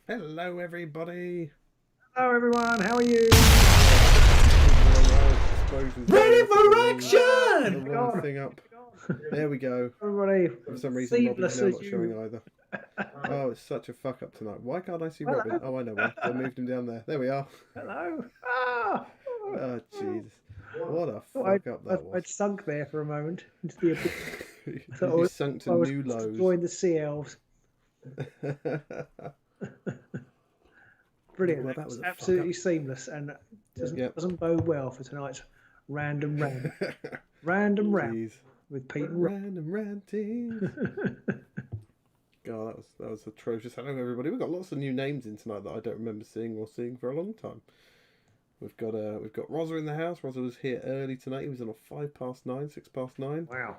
Hello, everybody. Hello, everyone. How are you? Ready for action! The wrong thing up. There we go. Everybody, For some reason, Robin's now not you. showing either. Oh, it's such a fuck up tonight. Why can't I see Robin? Oh, I know why. I moved him down there. There we are. Hello. Oh, Jesus. What a fuck up that was. I'd sunk there for a moment into the abyss. You sunk to new lows. Join the sea elves. Brilliant. Well, that was absolutely seamless, and doesn't bode well for tonight's random rant. Random rant with Pete and Random ranting. God, that was atrocious. Hello, everybody. We've got lots of new names in tonight that I don't remember seeing for a long time. We've got Rosa in the house. Rosa was here early tonight. He was on a 6:09. Wow.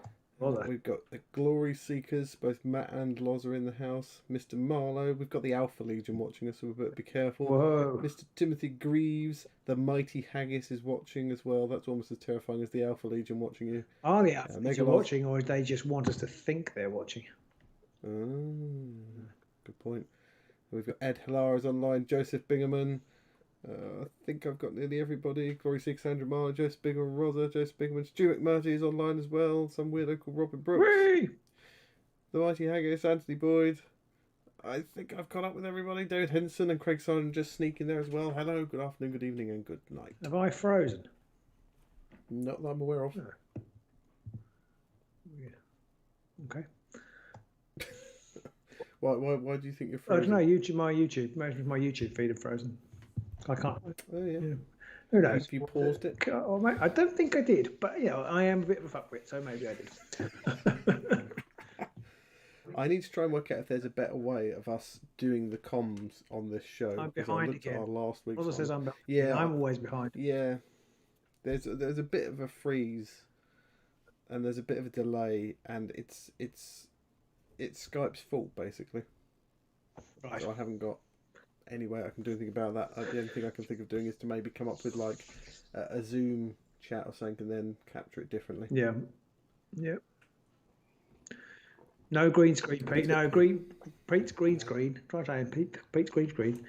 We've got the Glory Seekers, both Matt and Loz are in the house. Mr. Marlowe, we've got the Alpha Legion watching us, so we better be careful. Whoa. Mr. Timothy Greaves, the Mighty Haggis is watching as well. That's almost as terrifying as the Alpha Legion watching you. Are the Alpha Legion watching, or do they just want us to think they're watching? Good point. We've got Ed Hilara's online, Joseph Bingaman. I think I've got nearly everybody. Glory Seekers, Sandra Marlowe, Joseph Bingaman, Rosa, Joseph Bingaman, Stuart McMurtry is online as well. Some weirdo called Robin Brooks. Whee! The Mighty Haggis, Anthony Boyd. I think I've caught up with everybody. David Henson and Craig Simon just sneaking there as well. Hello, good afternoon, good evening, and good night. Have I frozen? Not that I'm aware of. No. Yeah. Okay. Why do you think you're frozen? I don't know. My YouTube feed had frozen. I can't. Oh yeah. Who knows? Have you paused it? I don't think I did, but I am a bit of a fuckwit, so maybe I did. I need to try and work out if there's a better way of us doing the comms on this show. I'm behind again. Our last week's Also says I'm behind. Yeah, I'm always behind. Yeah, there's a bit of a freeze, and there's a bit of a delay, and it's Skype's fault basically. Right. So I haven't got any way I can do anything about that. The only thing I can think of doing is to maybe come up with like a Zoom chat or something, and then capture it differently. Yeah. Yep. No green screen, Pete. No Pete's green screen. Try saying Pete's green screen.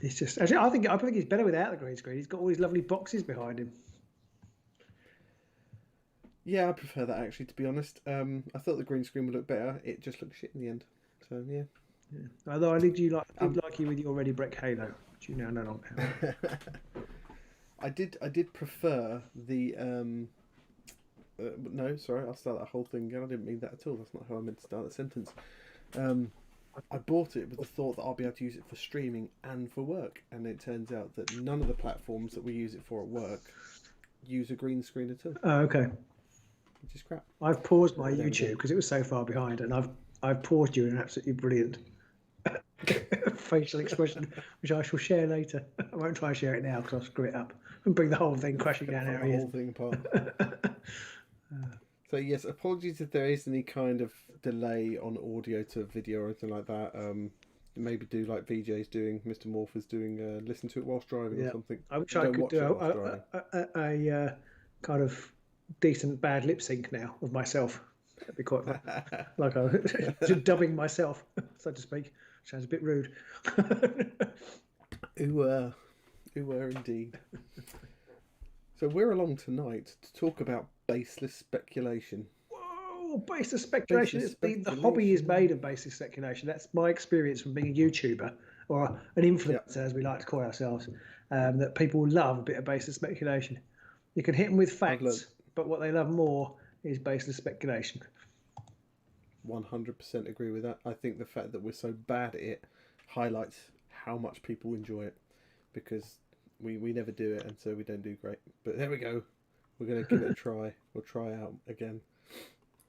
It's just actually I think he's better without the green screen. He's got all these lovely boxes behind him. Yeah, I prefer that actually, to be honest. I thought the green screen would look better. It just looked shit in the end. So yeah. Although I did like you with your Ready Break Halo, which you now no longer have. I did prefer the no, sorry, I'll start that whole thing again. I didn't mean that at all. That's not how I meant to start that sentence. I bought it with the thought that I'll be able to use it for streaming and for work, and it turns out that none of the platforms that we use it for at work use a green screen at all. Oh, okay. Which is crap. I've paused my YouTube because it was so far behind, and I've paused you in an absolutely brilliant facial expression, which I shall share later. I won't try and share it now because I'll screw it up and bring the whole thing crashing down our ears. The whole thing apart. So yes, apologies if there is any kind of delay on audio to video or anything like that. Maybe do like VJ's doing, Mr. Morpher's doing, listen to it whilst driving or something. I wish I could do a kind of decent bad lip sync now of myself. That'd be quite fun. Like I'm dubbing myself, so to speak. Sounds a bit rude. Ooh, indeed. So we're along tonight to talk about baseless speculation. Whoa, baseless speculation. The hobby is made of baseless speculation. That's my experience from being a YouTuber, or an influencer, as we like to call ourselves, that people love a bit of baseless speculation. You can hit them with facts, but what they love more is baseless speculation. 100% agree with that. I think the fact that we're so bad at it highlights how much people enjoy it, because we never do it, and so we don't do great. But there we go. We're going to give it a try. We'll try out again.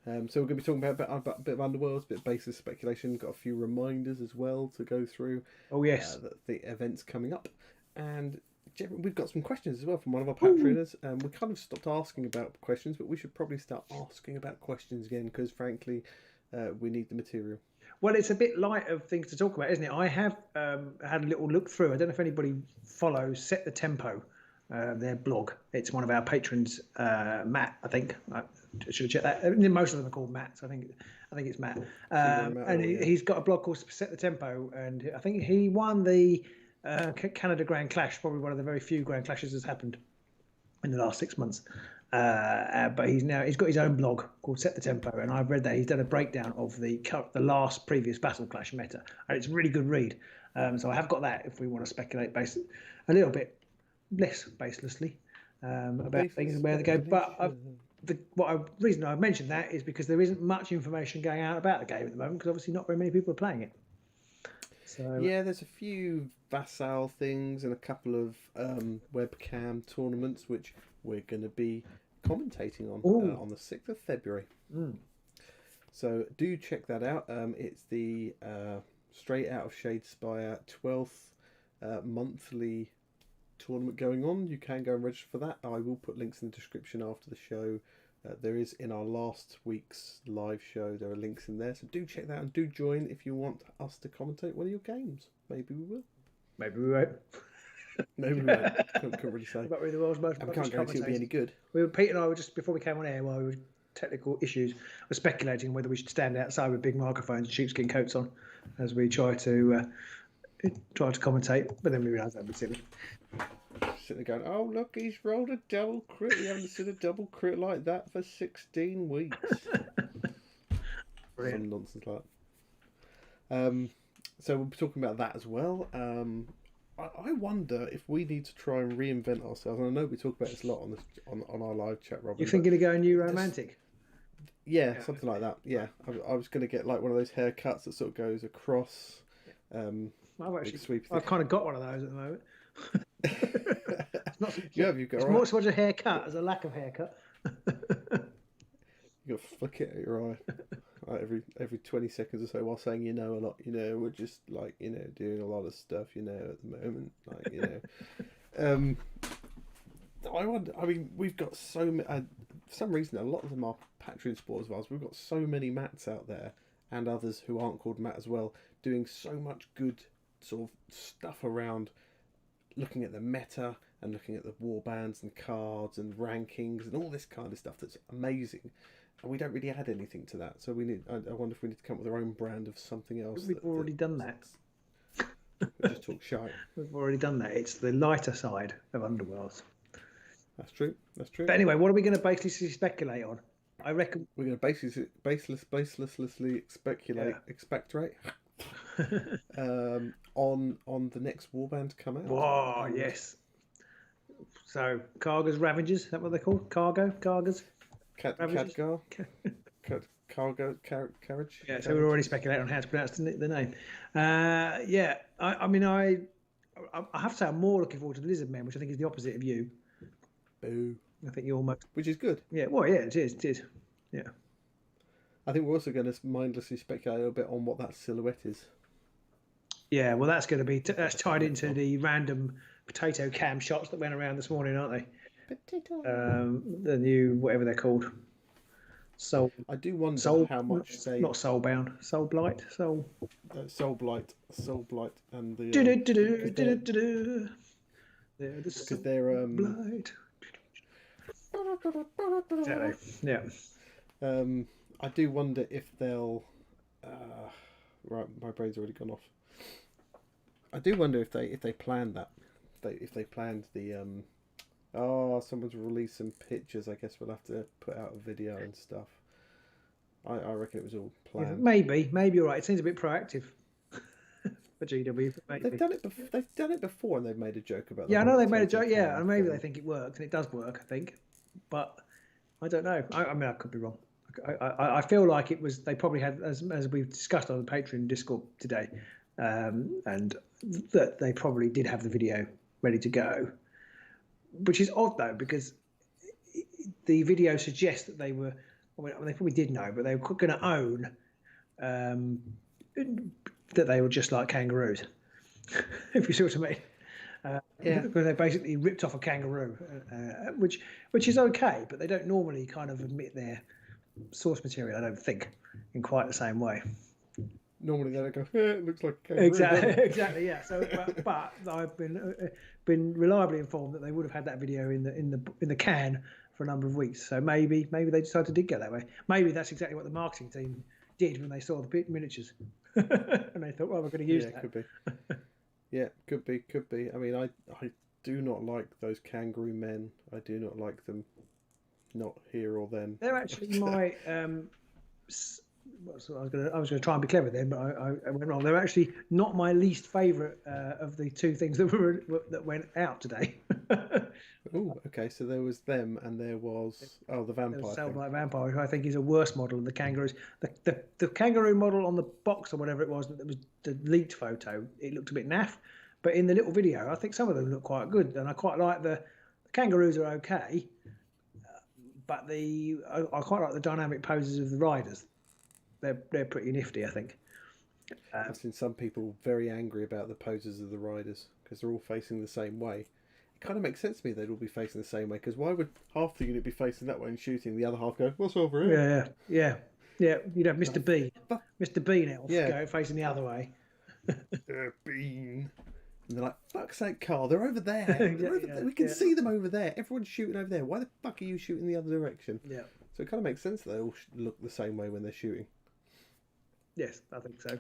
So we're going to be talking about a bit of Underworlds, a bit of baseless speculation. Got a few reminders as well to go through. Oh yes, the events coming up, and we've got some questions as well from one of our Patreoners. We kind of stopped asking about questions, but we should probably start asking about questions again, because frankly, we need the material. Well, it's a bit light of things to talk about, isn't it? I have had a little look through. I don't know if anybody follows Set the Tempo, their blog. It's one of our patrons, Matt, I think. I should have checked that. Most of them are called Matt, I think. I think it's Matt. Matt And yeah. he's got a blog called Set the Tempo, and I think he won the Canada Grand Clash, probably one of the very few Grand Clashes that's happened in the last 6 months. But he's got his own blog called Set the Tempo, and I've read that he's done a breakdown of the last previous Battle Clash meta, and it's a really good read. So I have got that if we want to speculate a little bit less baselessly about things and where they go. But the reason I mentioned that is because there isn't much information going out about the game at the moment, because obviously not very many people are playing it. So yeah, there's a few Vassal things and a couple of webcam tournaments which we're going to be commentating on the 6th of February. So do check that out. It's the straight out of Shadespire 12th monthly tournament going on. You can go and register for that. I will put links in the description after the show. There is in our last week's live show, there are links in there, so do check that out and do join if you want us to commentate one of your games. Maybe we will. Maybe we won't. Maybe we won't. Couldn't really say. Not really the world's most. I can't guarantee it'll be any good. Pete and I were just before we came on air, while we were technical issues, were speculating whether we should stand outside with big microphones and sheepskin coats on as we try to commentate. But then we realised that would be silly. Sitting there going, oh look, he's rolled a double crit. We haven't seen a double crit like that for 16 weeks. Some nonsense like that. So we'll be talking about that as well. I wonder if we need to try and reinvent ourselves. And I know we talk about this a lot on our live chat, Robin. You're thinking of going new romantic? Yeah, something like that. Yeah, I was going to get like one of those haircuts that sort of goes across. I've kind of got one of those at the moment. It's not, you've got it's more so much a haircut as a lack of haircut. You got to flick it at your eye like every 20 seconds or so while saying a lot. We're just like doing a lot of stuff at the moment. Like I wonder. I mean, we've got so many. For some reason, a lot of them are Patreon supporters of ours. We've got so many Matts out there and others who aren't called Matt as well, doing so much good sort of stuff around looking at the meta and looking at the warbands and cards and rankings and all this kind of stuff that's amazing, and we don't really add anything to that. So I wonder if we need to come up with our own brand of something else. We've already done that. We just talk shite. We've already done that. It's the lighter side of Underworlds. That's true. But anyway, what are we going to basically speculate on? I reckon we're going to baselessly expectorate on the next warband to come out. Whoa, yes. So Karga's Ravagers, is that what they're called? Kargas? Khadgar? Cargo carriage? Yeah, so we're already speculating on how to pronounce the name. Yeah, I mean, I have to say I'm more looking forward to the Lizard Men, which I think is the opposite of you. Boo. I think you're almost... Which is good. Yeah, well, yeah, it is. Yeah. I think we're also going to mindlessly speculate a little bit on what that silhouette is. Yeah, well, that's going to be that's tied into the random potato cam shots that went around this morning, aren't they? Potato. The new whatever they're called. Soul. I do wonder how much they not Soulbound, Soul Blight, Soul. Soul Blight, and the. Because they're Blight. Exactly. Yeah. I do wonder if they'll. Right, my brain's already gone off. I do wonder if they planned that. If they planned the. Someone's released some pictures. I guess we'll have to put out a video and stuff. I reckon it was all planned. Yeah, maybe you're right. It seems a bit proactive for GW. They've done it before, and they've made a joke about. Yeah, I know they've made a joke. Yeah, and maybe they think it works, and it does work. I think, but I don't know. I mean, I could be wrong. I feel like it was. They probably had, as we've discussed on the Patreon Discord today, and that they probably did have the video ready to go, which is odd though, because the video suggests that they were. I mean, they probably did know, but they were going to own that they were just like kangaroos, if you see what I mean. Yeah, because they basically ripped off a kangaroo, which is okay, but they don't normally kind of admit their source material, I don't think, in quite the same way. Normally they don't go, it looks like a kangaroo. Exactly, yeah. So, but I've been reliably informed that they would have had that video in the can for a number of weeks. So maybe they decided to go that way. Maybe that's exactly what the marketing team did when they saw the miniatures, and they thought, "Well, we're going to use that." Could be. Yeah, could be. I mean, I do not like those kangaroo men. I do not like them. Not here or then. They're actually my. I was going to try and be clever then, but I went wrong. They're actually not my least favourite of the two things that went out today. Oh, okay. So there was them, and there was the vampire. Soulblight Vampire, who I think is a worse model than the kangaroos. The kangaroo model on the box or whatever it was that was the leaked photo, it looked a bit naff. But in the little video, I think some of them look quite good, and I quite like the kangaroos are okay, but I quite like the dynamic poses of the riders. They're pretty nifty, I think. I've seen some people very angry about the poses of the riders because they're all facing the same way. It kind of makes sense to me they'd all be facing the same way, because why would half the unit be facing that way and shooting, the other half go, what's over here? Yeah. You'd have Mr. Bean. Mr. Bean elf go facing the other way. Bean. And they're like, fuck's sake, Carl, they're over there. We can see them over there. Everyone's shooting over there. Why the fuck are you shooting the other direction? Yeah. So it kind of makes sense that they all look the same way when they're shooting. Yes, I think so.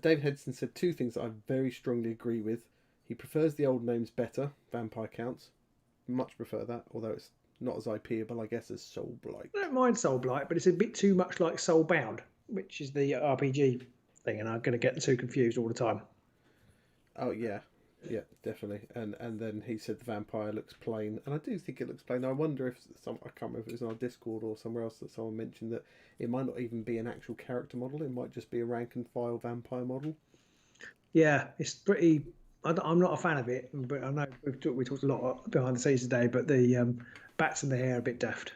David Hedson said two things that I very strongly agree with. He prefers the old names better, Vampire Counts. Much prefer that, although it's not as IP-able, I guess, as Soulblight. I don't mind Soulblight, but it's a bit too much like Soulbound, which is the RPG thing, and I'm going to get the two confused all the time. Oh, yeah. Yeah, definitely. And then he said the vampire looks plain, and I do think it looks plain. I wonder if I can't remember if it was on our Discord or somewhere else that someone mentioned that it might not even be an actual character model. It might just be a rank and file vampire model. Yeah, it's pretty. I'm not a fan of it, but I know we talked a lot behind the scenes today. But the bats in the hair are a bit daft.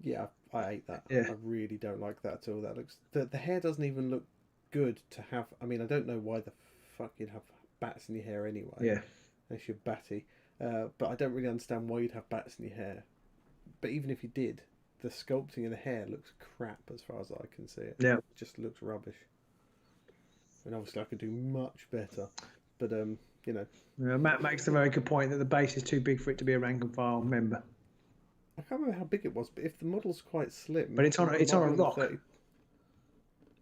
Yeah, I hate that. Yeah. I really don't like that at all. That looks the hair doesn't even look good to have. I mean, I don't know why the fuck you'd have bats in your hair anyway. Yeah, unless you're batty. But I don't really understand why you'd have bats in your hair. But even if you did, the sculpting of the hair looks crap as far as I can see it. Yeah, it just looks rubbish. And obviously I could do much better. But Matt makes a very good point that the base is too big for it to be a rank and file member. I can't remember how big it was, but if the model's quite slim, but it's on a rock. 30...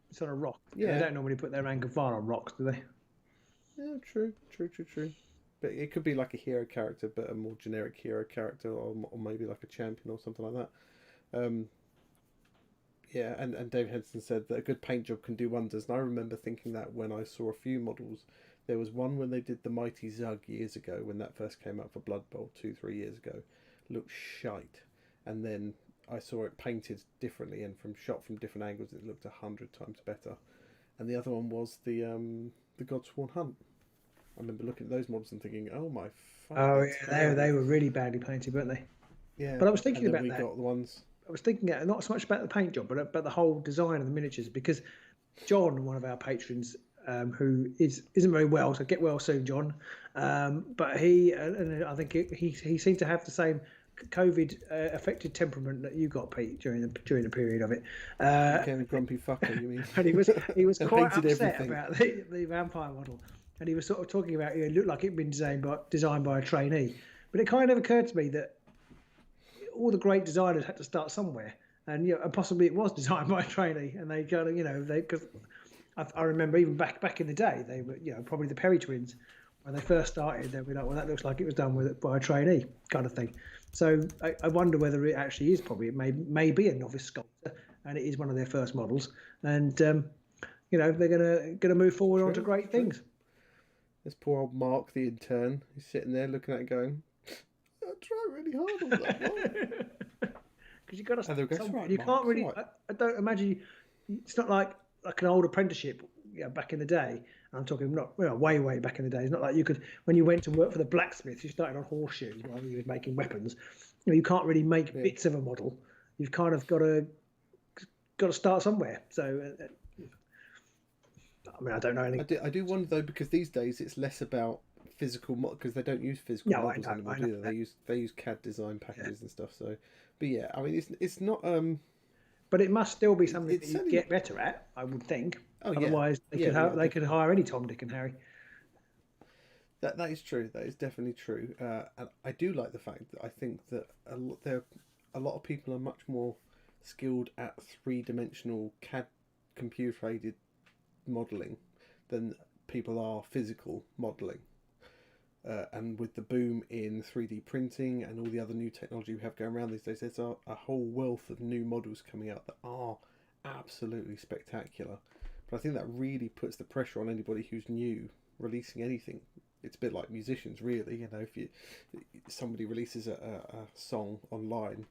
It's on a rock. Yeah, they don't normally put their rank and file on rocks, do they? Yeah, true. But it could be like a hero character, but a more generic hero character, or maybe like a champion or something like that. Yeah, and Dave Henson said that a good paint job can do wonders. And I remember thinking that when I saw a few models. There was one when they did the Mighty Zug years ago, when that first came out for Blood Bowl 2-3 years ago. Looked shite. And then I saw it painted differently and shot from different angles. It looked 100 times better. And the other one was the Godsworn Hunt. I remember looking at those models and thinking, "Oh my fuck!" Oh yeah, they were really badly painted, weren't they? Yeah. But I was thinking about we that. Got the ones. I was thinking not so much about the paint job, but the whole design of the miniatures. Because John, one of our patrons, who isn't very well, so get well soon, John. But he, and I think he seemed to have the same COVID affected temperament that you got, Pete, during the period of it. Became a grumpy fucker, you mean? And he was quite upset about the vampire model, and he was sort of talking about it looked like it'd been designed by a trainee. But it kind of occurred to me that all the great designers had to start somewhere, and and possibly it was designed by a trainee, and they kind of because I remember even back in the day they were probably the Perry twins. When they first started, they'd be like, well, that looks like it was done by a trainee kind of thing. So I wonder whether it actually is probably, it may be a novice sculptor, and it is one of their first models. And, they're going to move forward onto great things. This poor old Mark, the intern, he's sitting there looking at it going, I try really hard on that one. Because you've got to start somewhere. Right, you Mark, can't really, right. I don't imagine, it's not like an old apprenticeship back in the day. I'm talking way back in the day. It's not like you could, when you went to work for the blacksmith, you started on horseshoes while you were making weapons. You can't really make bits of a model. You've kind of got to start somewhere. So, I mean, I don't know anything. I do wonder though, because these days it's less about physical because they don't use physical models anymore, do they? They use CAD design packages and stuff. So, but yeah, I mean, it's not. But it must still be something that you get better at, I would think. Oh, otherwise, they could hire any Tom, Dick, and Harry. That is true. That is definitely true. And I do like the fact that I think that a lot of people are much more skilled at 3-dimensional CAD computer aided modelling than people are physical modelling. And with the boom in 3D printing and all the other new technology we have going around these days, there's a whole wealth of new models coming out that are absolutely spectacular. But I think that really puts the pressure on anybody who's new releasing anything. It's a bit like musicians, really. You know, if somebody releases a song online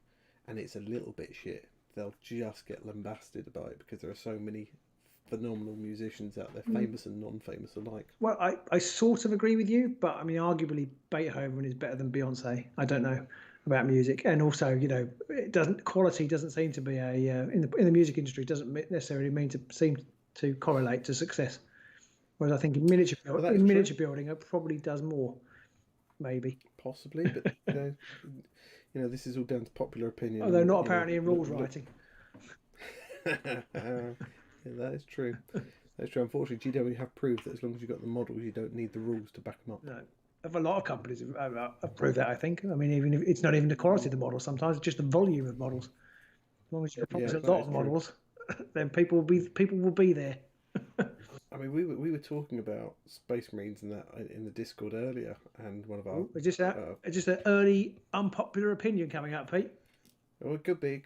and it's a little bit shit, they'll just get lambasted by it because there are so many phenomenal musicians out there, famous and non-famous alike. Well, I sort of agree with you, but I mean, arguably Beethoven is better than Beyonce. I don't know about music, and also, you know, quality doesn't seem to be in the music industry doesn't necessarily seem to correlate to success. Whereas I think in miniature building, it probably does more, maybe. Possibly, but you know, this is all down to popular opinion. Although not apparently in rules writing. Yeah, that is true. That's true. Unfortunately, GW have proved that as long as you've got the models, you don't need the rules to back them up. No. A lot of companies have proved that, I think. I mean, even if it's not even the quality of the models, sometimes it's just the volume of models. As long as you promise a lot of models, then people will be there. I mean, we were talking about Space Marines in the Discord earlier, and one of our just an early unpopular opinion coming up, Pete. Well, it could be.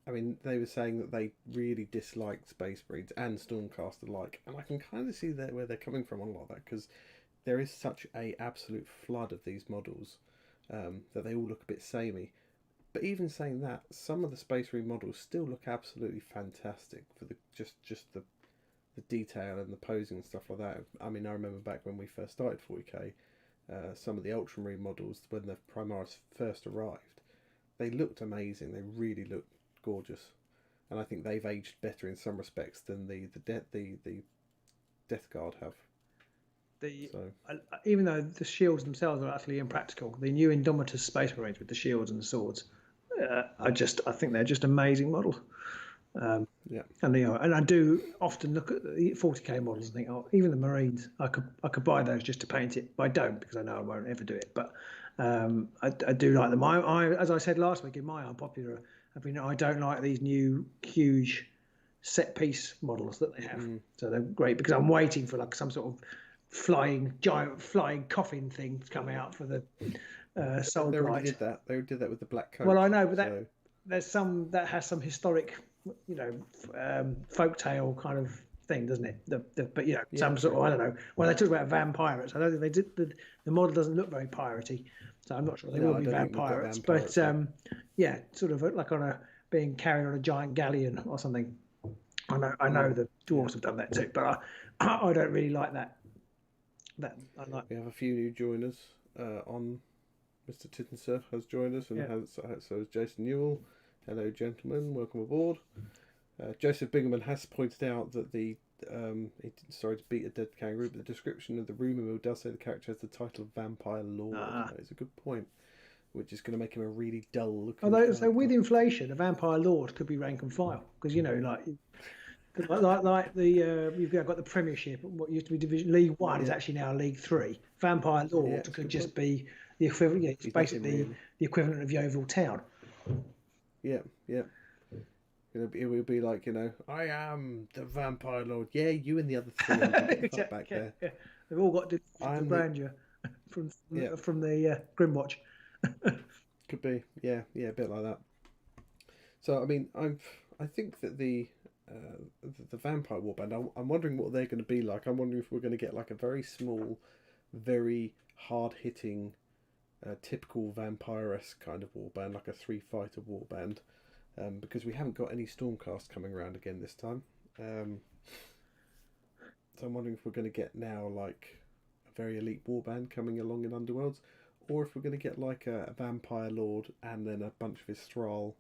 I mean, they were saying that they really disliked Space Marines and Stormcast alike, and I can kind of see where they're coming from on a lot of that, because there is such a absolute flood of these models that they all look a bit samey. But even saying that, some of the Space Marine models still look absolutely fantastic for the just the detail and the posing and stuff like that. I mean, I remember back when we first started 40k, some of the Ultramarine models, when the Primaris first arrived, they looked amazing. They really looked gorgeous, and I think they've aged better in some respects than the Death Guard have. Even though the shields themselves are utterly impractical, the new Indomitus Space Marines with the shields and the swords, I think they're just amazing models. And I do often look at the 40k models and think, oh, even the Marines, I could buy those just to paint it, but I don't, because I know I won't ever do it. But I do like them. I as I said last week in my unpopular opinion, I don't like these new huge set piece models that they have. So they're great, because I'm waiting for like some sort of giant flying coffin thing to come out for the Soul They Blight. They did that with the black coat. Well, I know, but there's some that has some historic, you know, folktale kind of thing, doesn't it? But you know, some sort of, I don't know. When they talk about vampirates, I don't think they did. The model doesn't look very piratey, so I'm not sure they will be vampirates. But yeah, sort of like being carried on a giant galleon or something. I know the dwarves have done that too, but I don't really like that. We have a few new joiners on. Mr. Tittensurf has joined us, and so has Jason Newell. Hello, gentlemen. Welcome aboard. Joseph Bingaman has pointed out that sorry to beat a dead kangaroo, but the description of the rumour mill does say the character has the title of Vampire Lord. That is a good point, which is going to make him a really dull looking character. So with inflation, a Vampire Lord could be rank and file, because, you know, like you've got the Premiership. What used to be Division League 1 is actually now League 3. Vampire Lord could just be the equivalent. Yeah, it's basically the equivalent of Yeovil Town. Yeah. It will be like, you know, I am the Vampire Lord. Yeah, you and the other 300 back there. Yeah. They've all got different grandeur from the Grimwatch. Could be, yeah, a bit like that. So I mean, I think that the Vampire Warband, I'm wondering what they're going to be like. I'm wondering if we're going to get like a very small, very hard hitting, typical vampire-esque kind of warband, like a 3-fighter warband. Because we haven't got any Stormcast coming around again this time. So I'm wondering if we're going to get now like a very elite warband coming along in Underworlds, or if we're going to get like a Vampire Lord and then a bunch of his Thrall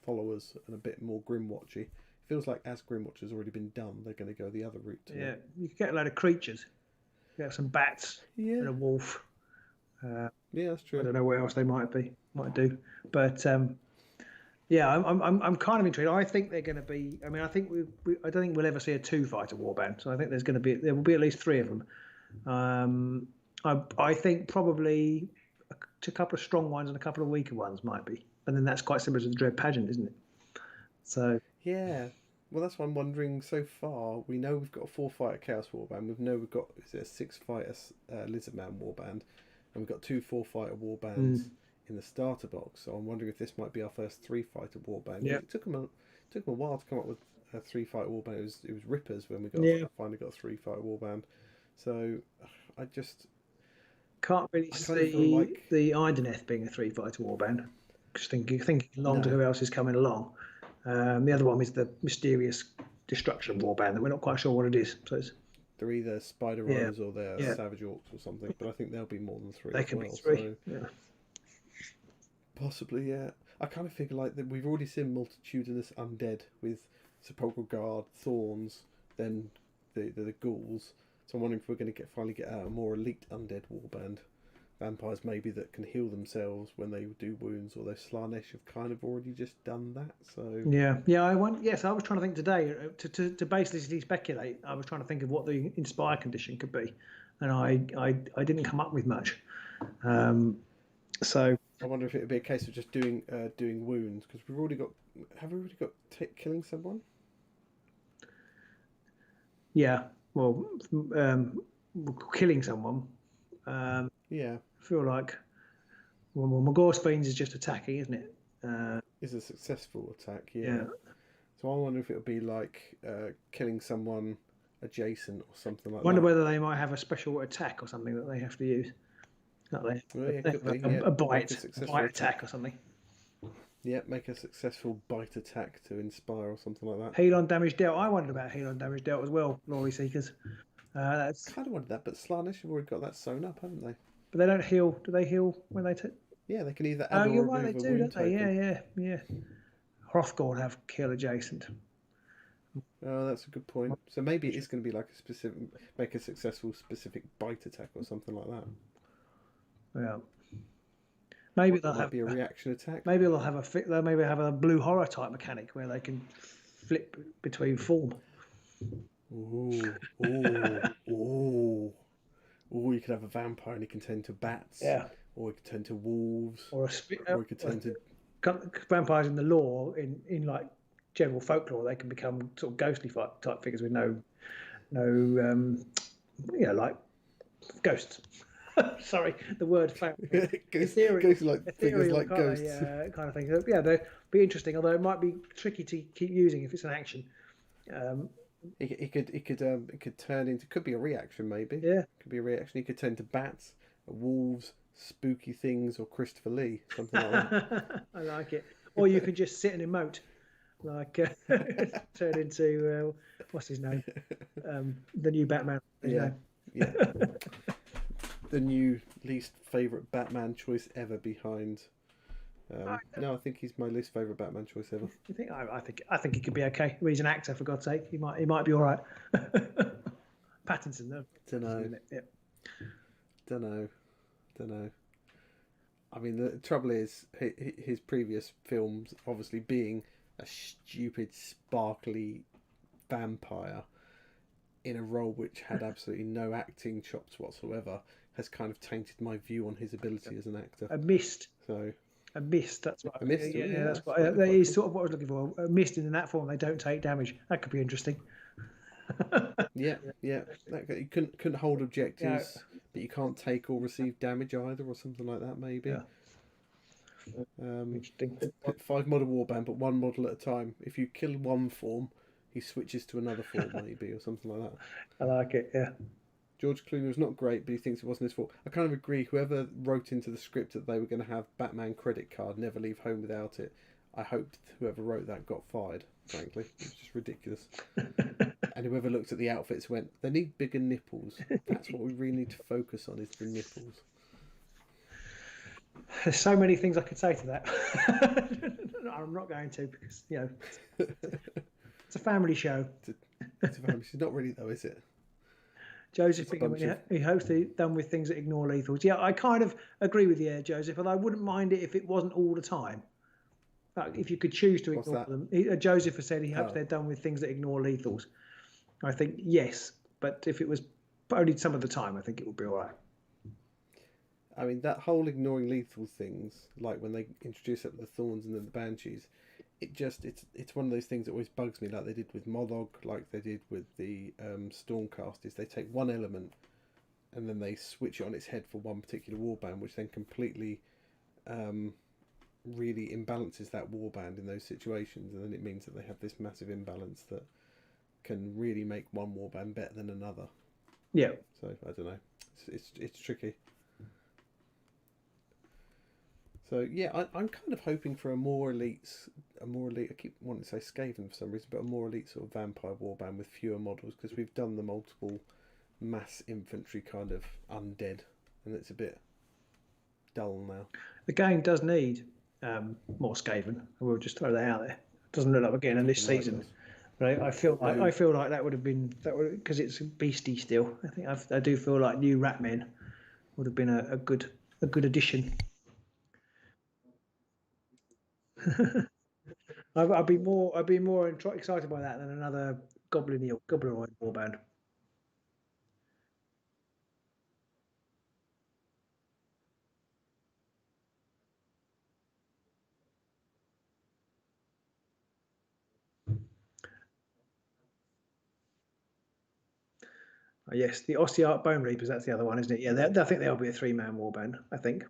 followers and a bit more Grimwatchy. Feels like as Grimwatch has already been done, they're going to go the other route. Yeah, you could get a load of creatures. You get some bats and a wolf. Yeah, that's true. I don't know where else they might do, but. Yeah, I'm kind of intrigued. I think they're going to be. I mean, I don't think we'll ever see a 2-fighter warband. So I think there will be at least 3 of them. I think probably a couple of strong ones and a couple of weaker ones might be, and then that's quite similar to the Dread Pageant, isn't it? So Yeah. Well, that's what I'm wondering. So far, we know we've got a 4-fighter Chaos Warband. We know we've got, is it a 6-fighter Lizardman Warband, and we've got 2 4-fighter Warbands in the starter box. So I'm wondering if this might be our first 3-fighter Warband. yeah, It took them a while to come up with a 3-fighter Warband. It was Rippers when we finally got a 3-fighter Warband. So I can't really kind of feel see like the Idoneth being a 3-fighter warband. Just thinking along to no. who else is coming along. The other one is the mysterious destruction warband that we're not quite sure what it is. So it's, They're either Spider Yeah. Rose or they're Yeah. Savage Orcs or something, but I think there'll be more than 3 they as can well. be 3. So Yeah. possibly, yeah. I kind of figure like that we've already seen multitudinous undead with Sepulchral Guard, Thorns, then the ghouls. So I'm wondering if we're going to finally get a more elite undead warband. Vampires maybe that can heal themselves when they do wounds, although Slanesh have kind of already just done that. So Yeah. I was trying to think today to basically speculate. I was trying to think of what the inspire condition could be, and I didn't come up with much. So I wonder if it would be a case of just doing wounds, because have we already got killing someone? yeah, well, killing someone. Yeah, I feel like well, Magor's Fiends is just attacking, isn't it? is a successful attack. Yeah. Yeah. So I wonder if it would be like killing someone adjacent or something like I wonder that. whether they might have a special attack or something that they have to use. Like a bite attack or something. Yeah, make a successful bite attack to inspire or something like that. Heal on damage dealt. I wondered about heal on damage dealt as well, Glory Seekers. That's Kind of wanted that, but Slanesh have already got that sewn up, haven't they? but they don't heal. Do they heal when they take? Yeah, they can either add or you're remove right, they a do, wound don't they? token. Yeah. Hrothgorn have kill adjacent. Oh, that's a good point. So maybe it is going to be like make a successful specific bite attack or something like that. Yeah. Maybe they'll Might be a reaction attack. Maybe they'll have a blue horror type mechanic where they can flip between form. Ooh. You could have a vampire and he can turn to bats. Yeah. Or he could turn to wolves. Or he could turn to vampires in the lore, in like general folklore, they can become sort of ghostly type figures with no like ghosts. Sorry, the word ghosts like figures like ghosts. Yeah, kind of thing. So, yeah, they'd be interesting, although it might be tricky to keep using if it's an action. It could turn into, could be a reaction maybe. Yeah, could be a reaction. He could turn to bats, wolves, spooky things, or Christopher Lee, something like that. I like it. Or you can just sit and emote, like turn into what's his name, the new Batman. Yeah. The new least favourite Batman choice ever behind. No, I think he's my least favourite Batman choice ever. You think? I think he could be okay. Well, he's an actor, for God's sake. He might be all right. Pattinson, though. Don't know. Yeah. Don't know. I mean, the trouble is his previous films, obviously being a stupid, sparkly vampire in a role which had absolutely no acting chops whatsoever, has kind of tainted my view on his ability as an actor. A mist. So a mist. That's what. A mist. Yeah, that's what. That is sort of what I was looking for. A mist in that form. They don't take damage. That could be interesting. Yeah. You couldn't hold objectives, but you can't take or receive damage either, or something like that. Maybe. Yeah. Interesting. 5 model warband, but 1 model at a time. If you kill one form, he switches to another form, maybe, or something like that. I like it. Yeah. George Clooney was not great, but he thinks it wasn't his fault. I kind of agree. Whoever wrote into the script that they were going to have Batman credit card, never leave home without it, I hoped whoever wrote that got fired, frankly. It was just ridiculous. And whoever looked at the outfits went, they need bigger nipples. That's what we really need to focus on, is the nipples. There's so many things I could say to that. I'm not going to, because, it's a family show. It's a family show. Not really, though, is it? Joseph, he hopes they're done with things that ignore lethals. Yeah, I kind of agree with you, Joseph, although I wouldn't mind it if it wasn't all the time. Like, if you could choose to ignore them. Joseph has said he hopes they're done with things that ignore lethals. I think, yes, but if it was only some of the time, I think it would be all right. I mean, that whole ignoring lethal things, like when they introduce it with the Thorns and then the Banshees, it's one of those things that always bugs me, like they did with Molog, like they did with the Stormcast, is they take one element and then they switch it on its head for one particular warband, which then completely really imbalances that warband in those situations, and then it means that they have this massive imbalance that can really make one warband better than another. Yeah. So I don't know. It's tricky. So yeah, I'm kind of hoping for a more elite. I keep wanting to say Skaven for some reason, but a more elite sort of vampire warband with fewer models, because we've done the multiple mass infantry kind of undead, and it's a bit dull now. The game does need more Skaven. We'll just throw that out there. It doesn't look like we're getting in this season. Right? I feel like that would have been because it's beastie still. I do feel like new Ratmen would have been a good addition. I'd be more excited by that than another goblinoid warband. Yes, the Ossiarch Bone Reapers, that's the other one, isn't it? Yeah, I think they'll be a 3-man warband, I think.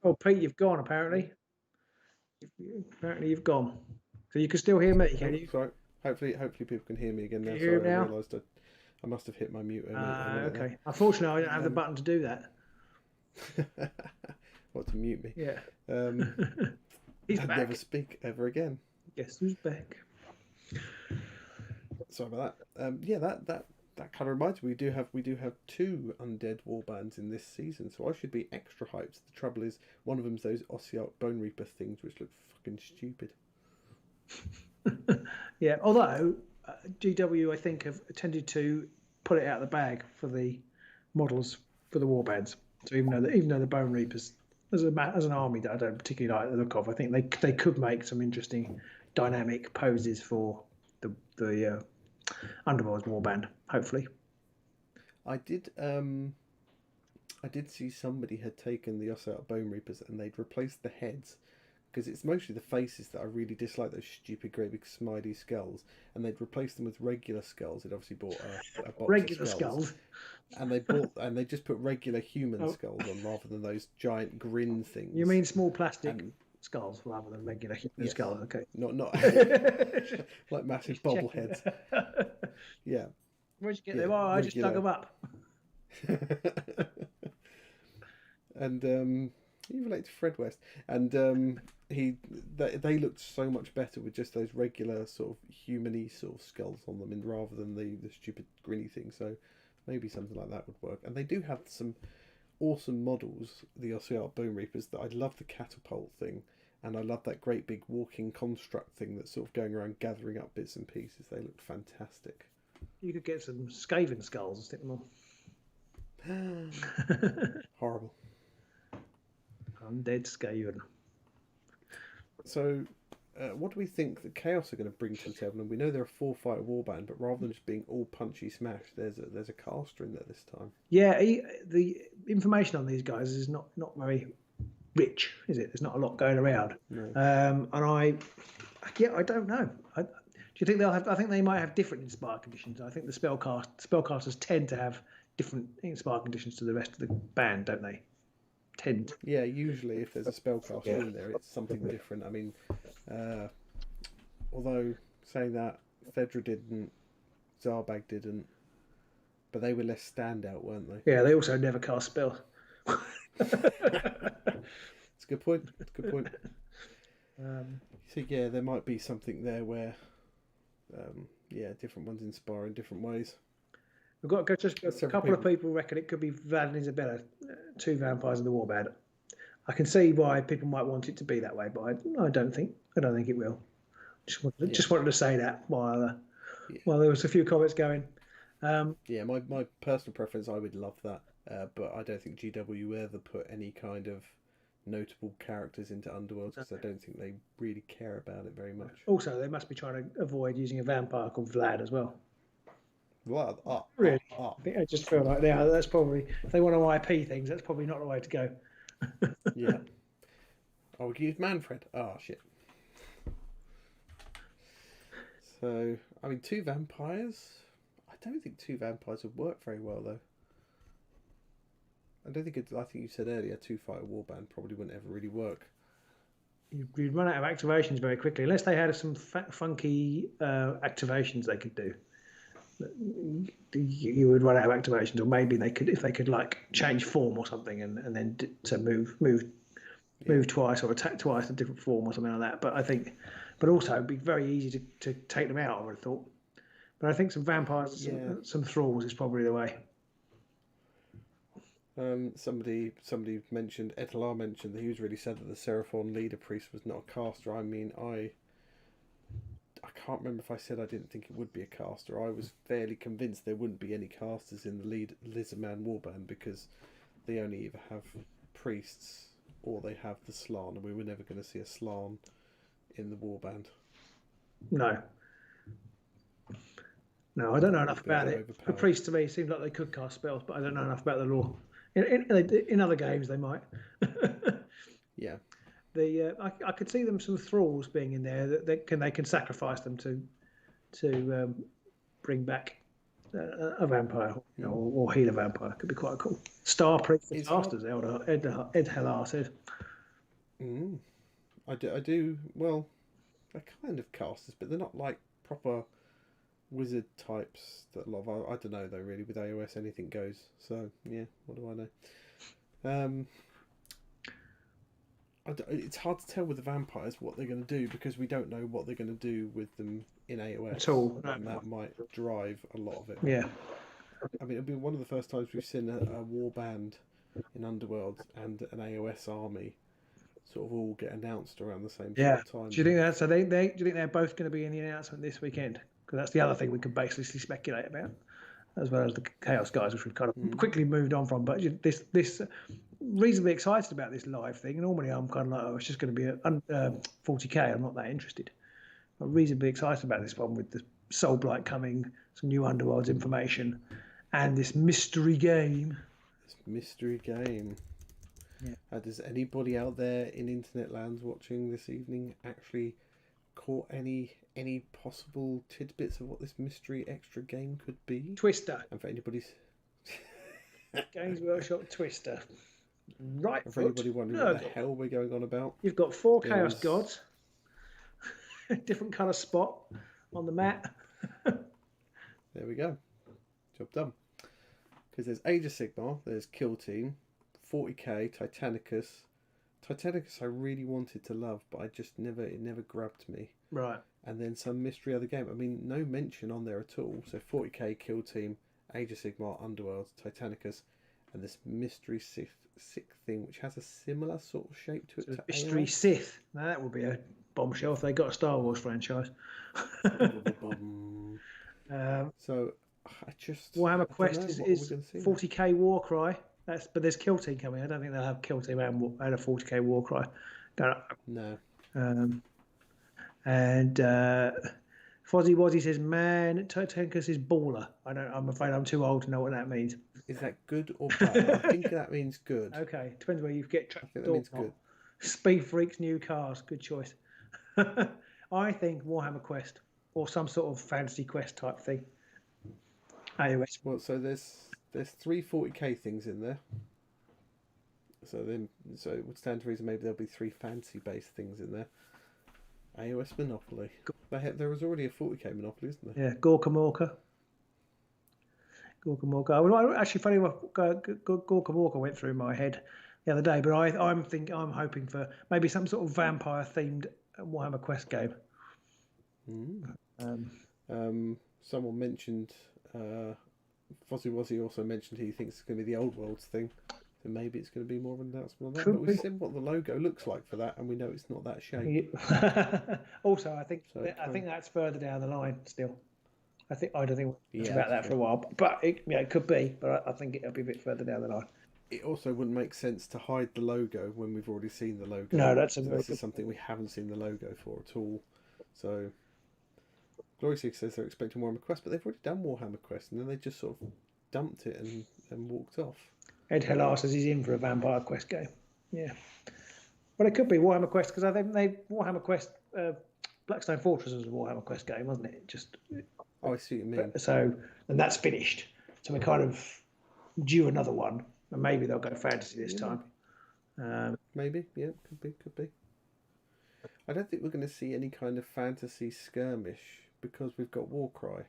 Oh, Pete, you've gone, apparently. Apparently you've gone. So you can still hear me, can you? Sorry. Hopefully people can hear me again now. Sorry, I realised I must have hit my mute. Okay. Unfortunately, I don't have the button to do that. What, to mute me? Yeah. He's back. Never speak ever again. Guess who's back? Sorry about that. Yeah, that kind of reminds me, we do have 2 undead warbands in this season, so I should be extra hyped. The trouble is, one of them's those Ossiarch Bone Reaper things, which look fucking stupid. Yeah, although GW, I think, have tended to put it out of the bag for the models for the warbands. So even though the Bone Reapers, as an army that I don't particularly like the look of, I think they could make some interesting dynamic poses for the Underworlds warband, hopefully. I did see somebody had taken the Ossiarch Bone Reapers and they'd replaced the heads, because it's mostly the faces that I really dislike, those stupid great big smiley skulls, and they'd replaced them with regular skulls. They'd obviously bought a box regular of skulls. And they just put regular human skulls on rather than those giant grin things. You mean small plastic skulls rather than regular human skulls? Okay. Not like massive bobbleheads. Yeah. Where'd you get them? Oh, I just dug them up. And you relate to Fred West, and they looked so much better with just those regular sort of human-y sort of skulls on them, rather than the stupid grinny thing. So maybe something like that would work. And they do have some awesome models, the Ossiarch Bone Reapers. That I love the catapult thing, and I love that great big walking construct thing that's sort of going around gathering up bits and pieces. They look fantastic. You could get some Skaven skulls and stick them on. Horrible. Undead Skaven. So, what do we think the Chaos are going to bring to the table? And we know they're a 4-fighter warband, but rather than just being all punchy smash, there's a caster in there this time. Yeah, the information on these guys is not very rich, is it? There's not a lot going around. No. And I don't know. Do you think they'll have? I think they might have different inspire conditions. I think the spellcasters tend to have different inspire conditions to the rest of the band, don't they? Yeah, usually if there's a spellcaster in there, it's something different. I mean, although saying that, Fedra didn't, Zarbag didn't, but they were less standout, weren't they? Yeah, they also never cast spell. It's a good point. So yeah, there might be something there where, different ones inspire in different ways. We've got just a couple of people reckon it could be Vlad and Isabella, 2 vampires in the warband. I can see why people might want it to be that way, but I don't think it will. Just wanted to say that while there was a few comments going. My personal preference, I would love that, but I don't think GW ever put any kind of notable characters into Underworlds, because I don't think they really care about it very much. Also, they must be trying to avoid using a vampire called Vlad as well. Vlad? Really? I just feel like that's probably, if they want to IP things, that's probably not the way to go. Yeah. Oh, we can use Manfred. Oh, shit. So, I mean, 2 vampires. I don't think 2 vampires would work very well, though. I think you said earlier, 2-fighter warband probably wouldn't ever really work. You'd run out of activations very quickly, unless they had some funky activations they could do. You would run out of activations, or maybe they could, if they could like change form or something, and then to move twice or attack twice in a different form or something like that. But also it'd be very easy to take them out, I would have thought. But I think some vampires, some thralls is probably the way. Somebody mentioned, Etelar mentioned that he was really sad that the Seraphon leader priest was not a caster. I mean, I can't remember if I said I didn't think it would be a caster. I was fairly convinced there wouldn't be any casters in the Lizardman warband, because they only either have priests or they have the Slann, and we were never going to see a Slann in the warband. No, I don't know enough about it. The priests to me seemed like they could cast spells, but I don't know enough about the lore. In other games they might. Yeah. I could see them some thralls being in there that they can sacrifice them to bring back a vampire, or heal a vampire. Could be quite cool. Star priest and masters, Ed Hellar said. I do. Well, they're kind of casters, but they're not like proper wizard types that a lot of, I don't know though, really, with AOS anything goes, so yeah, what do I know. It's hard to tell with the vampires what they're going to do, because we don't know what they're going to do with them in AOS at all, and that might drive a lot of it. Yeah, I mean, it'll be one of the first times we've seen a warband in Underworlds and an AOS army sort of all get announced around the same sort of time. Do you think that? So do you think they're both going to be in the announcement this weekend? Because that's the other thing we could basically speculate about, as well as the Chaos guys, which we've kind of quickly moved on from. But this reasonably excited about this live thing. Normally I'm kind of like, oh, it's just going to be a 40k. I'm not that interested. I'm reasonably excited about this one, with the Soulblight coming, some new Underworlds information, and this mystery game. Yeah. Does anybody out there in internet lands watching this evening actually caught any possible tidbits of what this mystery extra game could be? Twister. And for anybody's Games Workshop Twister. Right. For anybody wondering what the hell we're going on about, you've got 4 Chaos Gods, different colour spot on the mat. There we go. Job done. Because there's Age of Sigmar, there's Kill Team, 40k, Titanicus. Titanicus I really wanted to love, but it never grabbed me. Right. And then some mystery other game. I mean, no mention on there at all. So 40k, Kill Team, Age of Sigmar, Underworlds, Titanicus, and this mystery Sith thing, which has a similar sort of shape to it. So mystery Sith. Now that would be a bombshell if they got a Star Wars franchise. So I just Warhammer Quest is 40k Warcry. But there's Kill Team coming. I don't think they'll have Kill Team and a 40k Warcry. No. And Fozzie Wozzie says, "Man, Titanicus is baller." I'm afraid I'm too old to know what that means. Is that good or bad? I think that means good. Okay, depends where you get. I think that means good. Speed Freaks, new cars, good choice. I think Warhammer Quest, or some sort of fantasy quest type thing. AOS. Well, so there's 3 40k things in there. So it would stand to reason maybe there'll be 3 fantasy based things in there. AOS Monopoly. There was already a 40k Monopoly, isn't there? Yeah, Gorka Morka. Actually, funny enough, Gorka Morka went through my head the other day, but I'm hoping for maybe some sort of vampire themed Warhammer Quest game. Someone mentioned, Fozzie Wozzie also mentioned he thinks it's going to be the Old Worlds thing. So maybe it's going to be more of an announcement on that. But we've seen what the logo looks like for that, and we know it's not that shape. Also, I think that's further down the line still. I don't think we'll talk about that for a while, but it could be. But I think it'll be a bit further down the line. It also wouldn't make sense to hide the logo when we've already seen the logo. No, this is something we haven't seen the logo for at all. So, Glory6 says they're expecting Warhammer Quest, but they've already done Warhammer Quest, and then they just sort of dumped it and walked off. Ed Hellar says he's in for a Vampire Quest game. Yeah. Well, it could be Warhammer Quest because I think Warhammer Quest Blackstone Fortress was a Warhammer Quest game, wasn't it? Just Oh, I see what you mean. so, and that's finished. So we're kind of due another one, and maybe they'll go fantasy this time. Maybe, yeah, could be. I don't think we're going to see any kind of fantasy skirmish because we've got Warcry.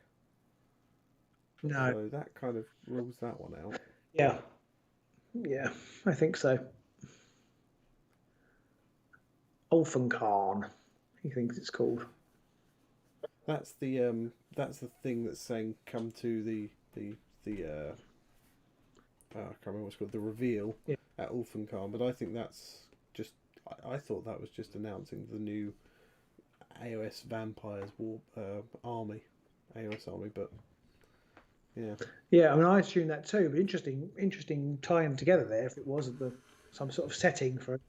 No. So that kind of rules that one out. Yeah. Yeah, I think so. Ulfenkarn, he thinks it's called. That's the thing that's saying come to the I can't remember what's called, the reveal at Ulfenkarn, but I think that's just I thought that was just announcing the new AOS Vampires army, but yeah. I mean, I assume that too. But interesting tying together there. If it was some sort of setting for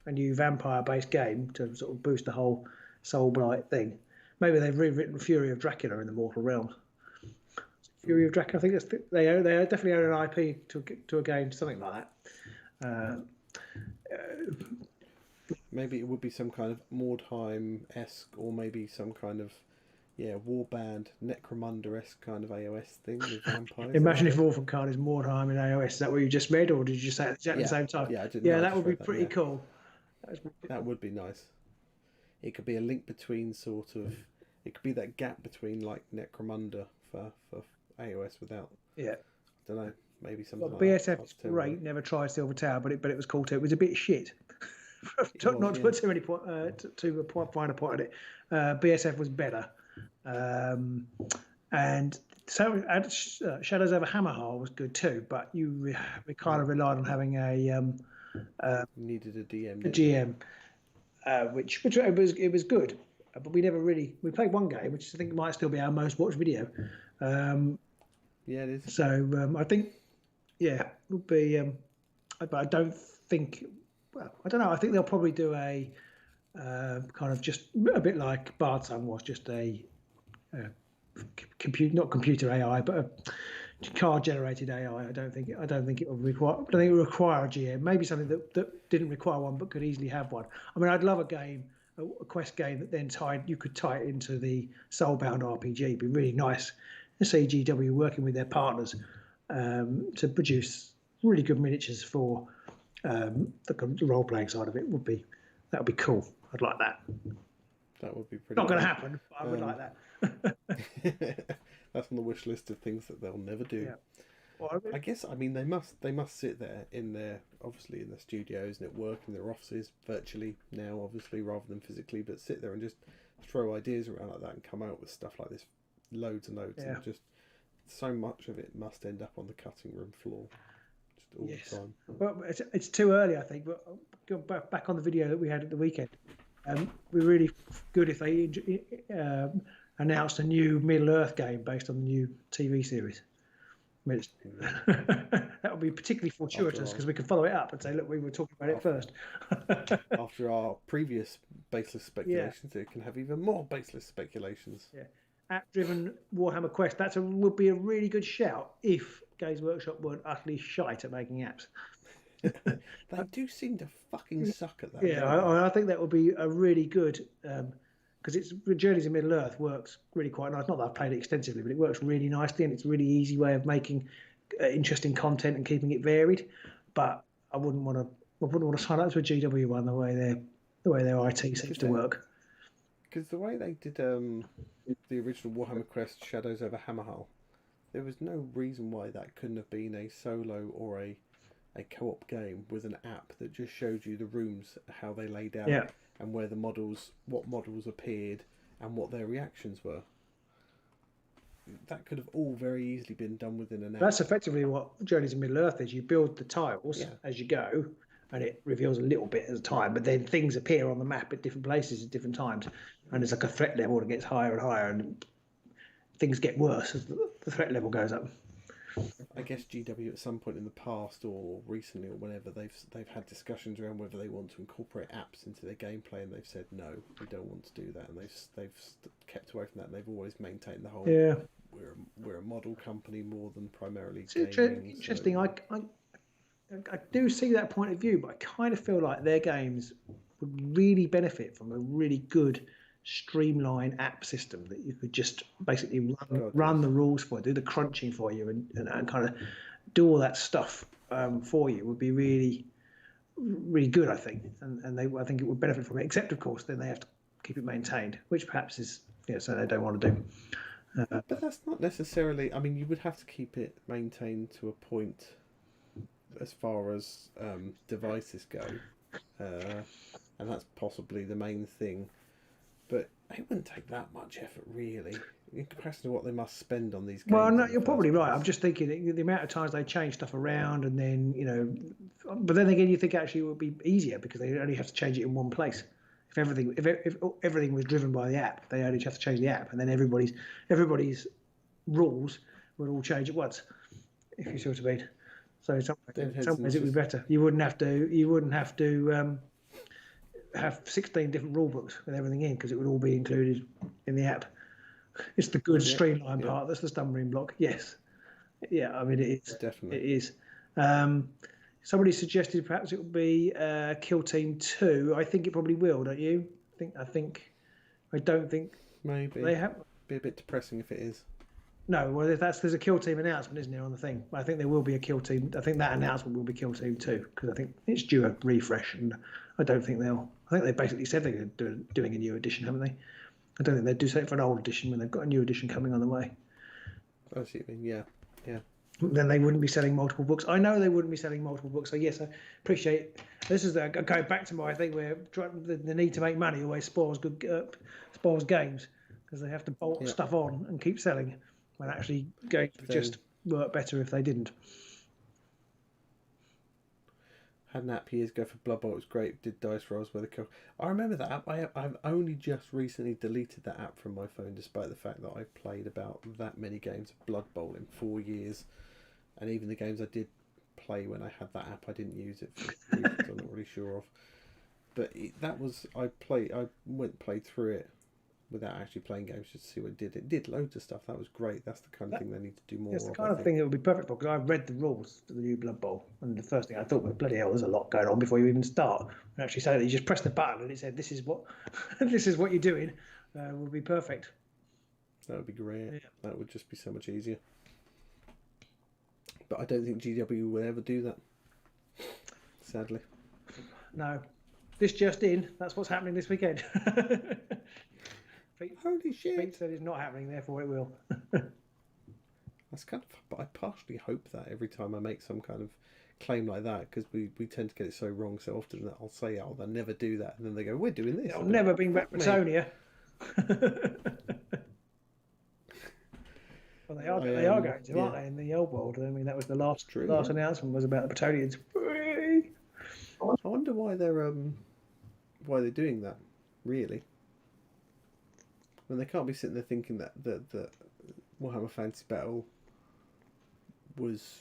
a new vampire-based game to sort of boost the whole Soulblight thing. Maybe they've rewritten Fury of Dracula in the Mortal Realms. Fury of Dracula, I think they definitely own an IP to a game, something like that. Maybe it would be some kind of Mordheim-esque, or maybe some kind of warband Necromunda-esque kind of AOS thing with vampires. Imagine if Ulfenkarn is Mordheim in AOS. Is that what you just read, or did you just say it at the same time? Yeah, I didn't. Yeah, that would be pretty cool. That would be nice. It could be a link between it could be that gap between like Necromunda for AOS without. Yeah. I don't know. Maybe something like BSF that. is great. Never tried Silver Tower, but it was cool too. It was a bit shit. Not to put too many finer point on it. BSF was better, and so Shadows over Hammerhall was good too. But we kind of relied on having needed a DM. A GM, which it was good, but we played one game, which I think might still be our most watched video. Yeah, it is. So I think, it would be. But I don't think. Well, I don't know. I think they'll probably do a kind of just a bit like Bardsong was, just a not computer AI, but a card-generated AI. I don't think it will require. I think it will require a GM. Maybe something that didn't require one, but could easily have one. I mean, I'd love a quest game that then you could tie it into the Soulbound RPG. It'd be really nice to see GW working with their partners to produce really good miniatures for the role-playing side of it. That would be cool. I'd like that. That would be pretty. Not going to happen, but I would like that. That's on the wish list of things that they'll never do. Yeah. Well, I guess they must sit there in their studios and at work in their offices virtually now, obviously rather than physically, but sit there and just throw ideas around like that and come out with stuff like this, loads and loads, and just so much of it must end up on the cutting room floor. All the time. Well, it's too early, I think. But go back on the video that we had at the weekend. We're really good if they announced a new Middle Earth game based on the new TV series. I mean, that would be particularly fortuitous because we can follow it up and say, look, we were talking about it first. After our previous baseless speculations, it can have even more baseless speculations. Yeah. App-driven Warhammer Quest. Would be a really good shout if Games Workshop weren't utterly shite at making apps. They do seem to fucking suck at that. Yeah, I think that would be a really good because it's Journeys in Middle Earth works really quite nice. Not that I've played it extensively, but it works really nicely, and it's a really easy way of making interesting content and keeping it varied. But I wouldn't want to sign up to a GW one the way their IT seems to work. Because the way they did the original Warhammer Quest Shadows over Hammerhall, there was no reason why that couldn't have been a solo or a co-op game with an app that just showed you the rooms, how they laid out, and where what models appeared, and what their reactions were. That could have all very easily been done within an app. That's effectively what Journeys in Middle Earth is. You build the tiles as you go, and it reveals a little bit at a time, but then things appear on the map at different places at different times, and there's like a threat level that gets higher and higher, and things get worse as the threat level goes up. I guess GW at some point in the past or recently or whenever they've had discussions around whether they want to incorporate apps into their gameplay, and they've said no, we don't want to do that, and they've kept away from that, and they've always maintained the whole we're a model company more than primarily gaming. Interesting. So. I do see that point of view, but I kind of feel like their games would really benefit from a really good streamlined app system that you could just basically run the rules for, do the crunching for you, and kind of do all that stuff for you would be really, really good, I think. And I think it would benefit from it, except, of course, then they have to keep it maintained, which perhaps is something they don't want to do. But that's not necessarily, I mean, you would have to keep it maintained to a point as far as devices go. And that's possibly the main thing. But it wouldn't take that much effort, really, in comparison to what they must spend on these games. Well, no, you're probably right. I'm just thinking the amount of times they change stuff around, and then, but then again, you think actually it would be easier because they only have to change it in one place. If everything was driven by the app, they only have to change the app, and then everybody's rules would all change at once. If you see what I mean. So in some ways it would be better. You wouldn't have to have 16 different rule books with everything in, because it would all be included in the app. It's the good streamlined part that's the stumbling block. Yes, yeah. I mean, it is definitely. It is. Somebody suggested perhaps it would be Kill Team 2. I think it probably will, don't you? I don't think maybe they have. Be a bit depressing if it is. No, well, there's a Kill Team announcement, isn't there, on the thing? I think there will be a Kill Team. I think that announcement will be Kill Team 2, because I think it's due a refresh, and I don't think I think they basically said they're doing a new edition, haven't they? I don't think they'd do something for an old edition when they've got a new edition coming on the way. I see what you mean. Yeah. Then they wouldn't be selling multiple books. I know they wouldn't be selling multiple books. So yes, I appreciate. This is going back to my thing where the need to make money always spoils games, because they have to bolt stuff on and keep selling, when actually games would just work better if they didn't. Had an app years ago for Blood Bowl. It was great. Did dice rolls with a kill. I remember that app. I've only just recently deleted that app from my phone, despite the fact that I've played about that many games of Blood Bowl in 4 years. And even the games I did play when I had that app, I didn't use it for reasons I'm not really sure of. But I played through it without actually playing games, just to see what it did. It did loads of stuff. That was great. That's the kind of thing they need to do more of. It's the kind of thing that would be perfect for, because I read the rules to the new Blood Bowl, and the first thing I thought was, bloody hell, there's a lot going on before you even start. And actually say that you just press the button and it said, this is what you're doing, would be perfect. That would be great. Yeah. That would just be so much easier. But I don't think GW will ever do that, sadly. No. This just in, that's what's happening this weekend. Holy shit. Pete said it's not happening, therefore it will. That's kind of, but I partially hope that every time I make some kind of claim like that, because we tend to get it so wrong so often that I'll say, oh, they'll never do that, and then they go, we're doing this. They'll never bring back Bretonia. Well, they are going to, aren't they, in the old world? I mean, that was the last announcement was about the Bretonians. I wonder why they're doing that, really. When they can't be sitting there thinking that Warhammer Fantasy Battle was,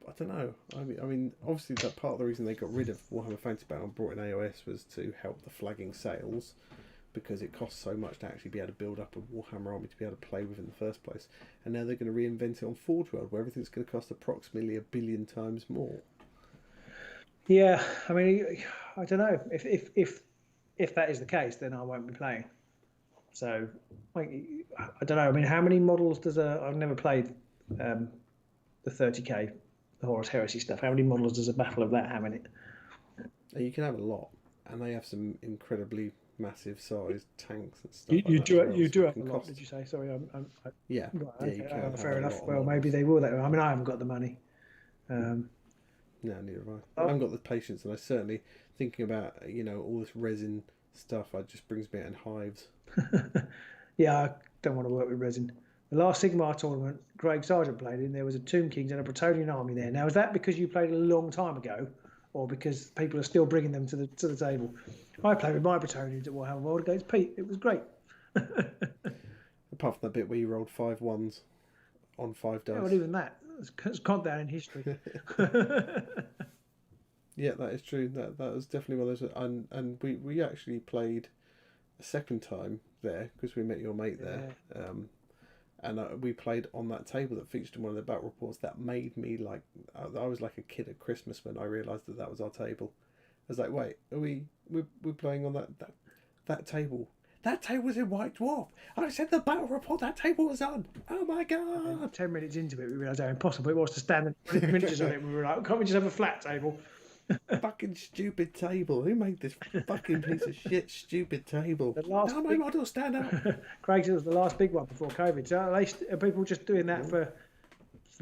I don't know. I mean, obviously that part of the reason they got rid of Warhammer Fantasy Battle and brought in AOS was to help the flagging sales, because it costs so much to actually be able to build up a Warhammer army to be able to play with in the first place. And now they're going to reinvent it on Forge World, where everything's going to cost approximately 1 billion times more. Yeah, I mean, I don't know. If that is the case, then I won't be playing. So, I don't know. I mean, how many models does I've never played the 30k, the Horus Heresy stuff. How many models does a Battle of that have in it? You can have a lot, and they have some incredibly massive sized tanks and stuff. You do have a lot, did you say? Sorry, yeah. Right, okay, you can fair enough. Well, maybe they will. I mean, I haven't got the money. No, neither have I. I haven't got the patience, and I certainly, thinking about all this resin stuff, it just brings me out in hives. Yeah, I don't want to work with resin. The last Sigmar tournament, Craig Sargent played in. There was a Tomb Kings and a Bretonian army there. Now, is that because you played a long time ago, or because people are still bringing them to the table? I played with my Bretonians at Warhammer World against Pete. It was great. Apart from that bit where you rolled 5 1s on 5 dice. Not even that. It's gone down in history. Yeah, that is true. That was definitely one of those. And we actually played a second time there, because we met your mate there. Yeah. And we played on that table that featured in one of the battle reports. That made me like, I was like a kid at Christmas when I realised that was our table. I was like, wait, are we we're playing on that table. That table was in White Dwarf. I said the battle report that table was on. Oh my god! 10 minutes into it, we realised how impossible it was to stand and miniatures on it. We were like, can't we just have a flat table? Fucking stupid table. Who made this fucking piece of shit stupid table? Now my models stand up. Craig was the last big one before COVID. So are people just doing that for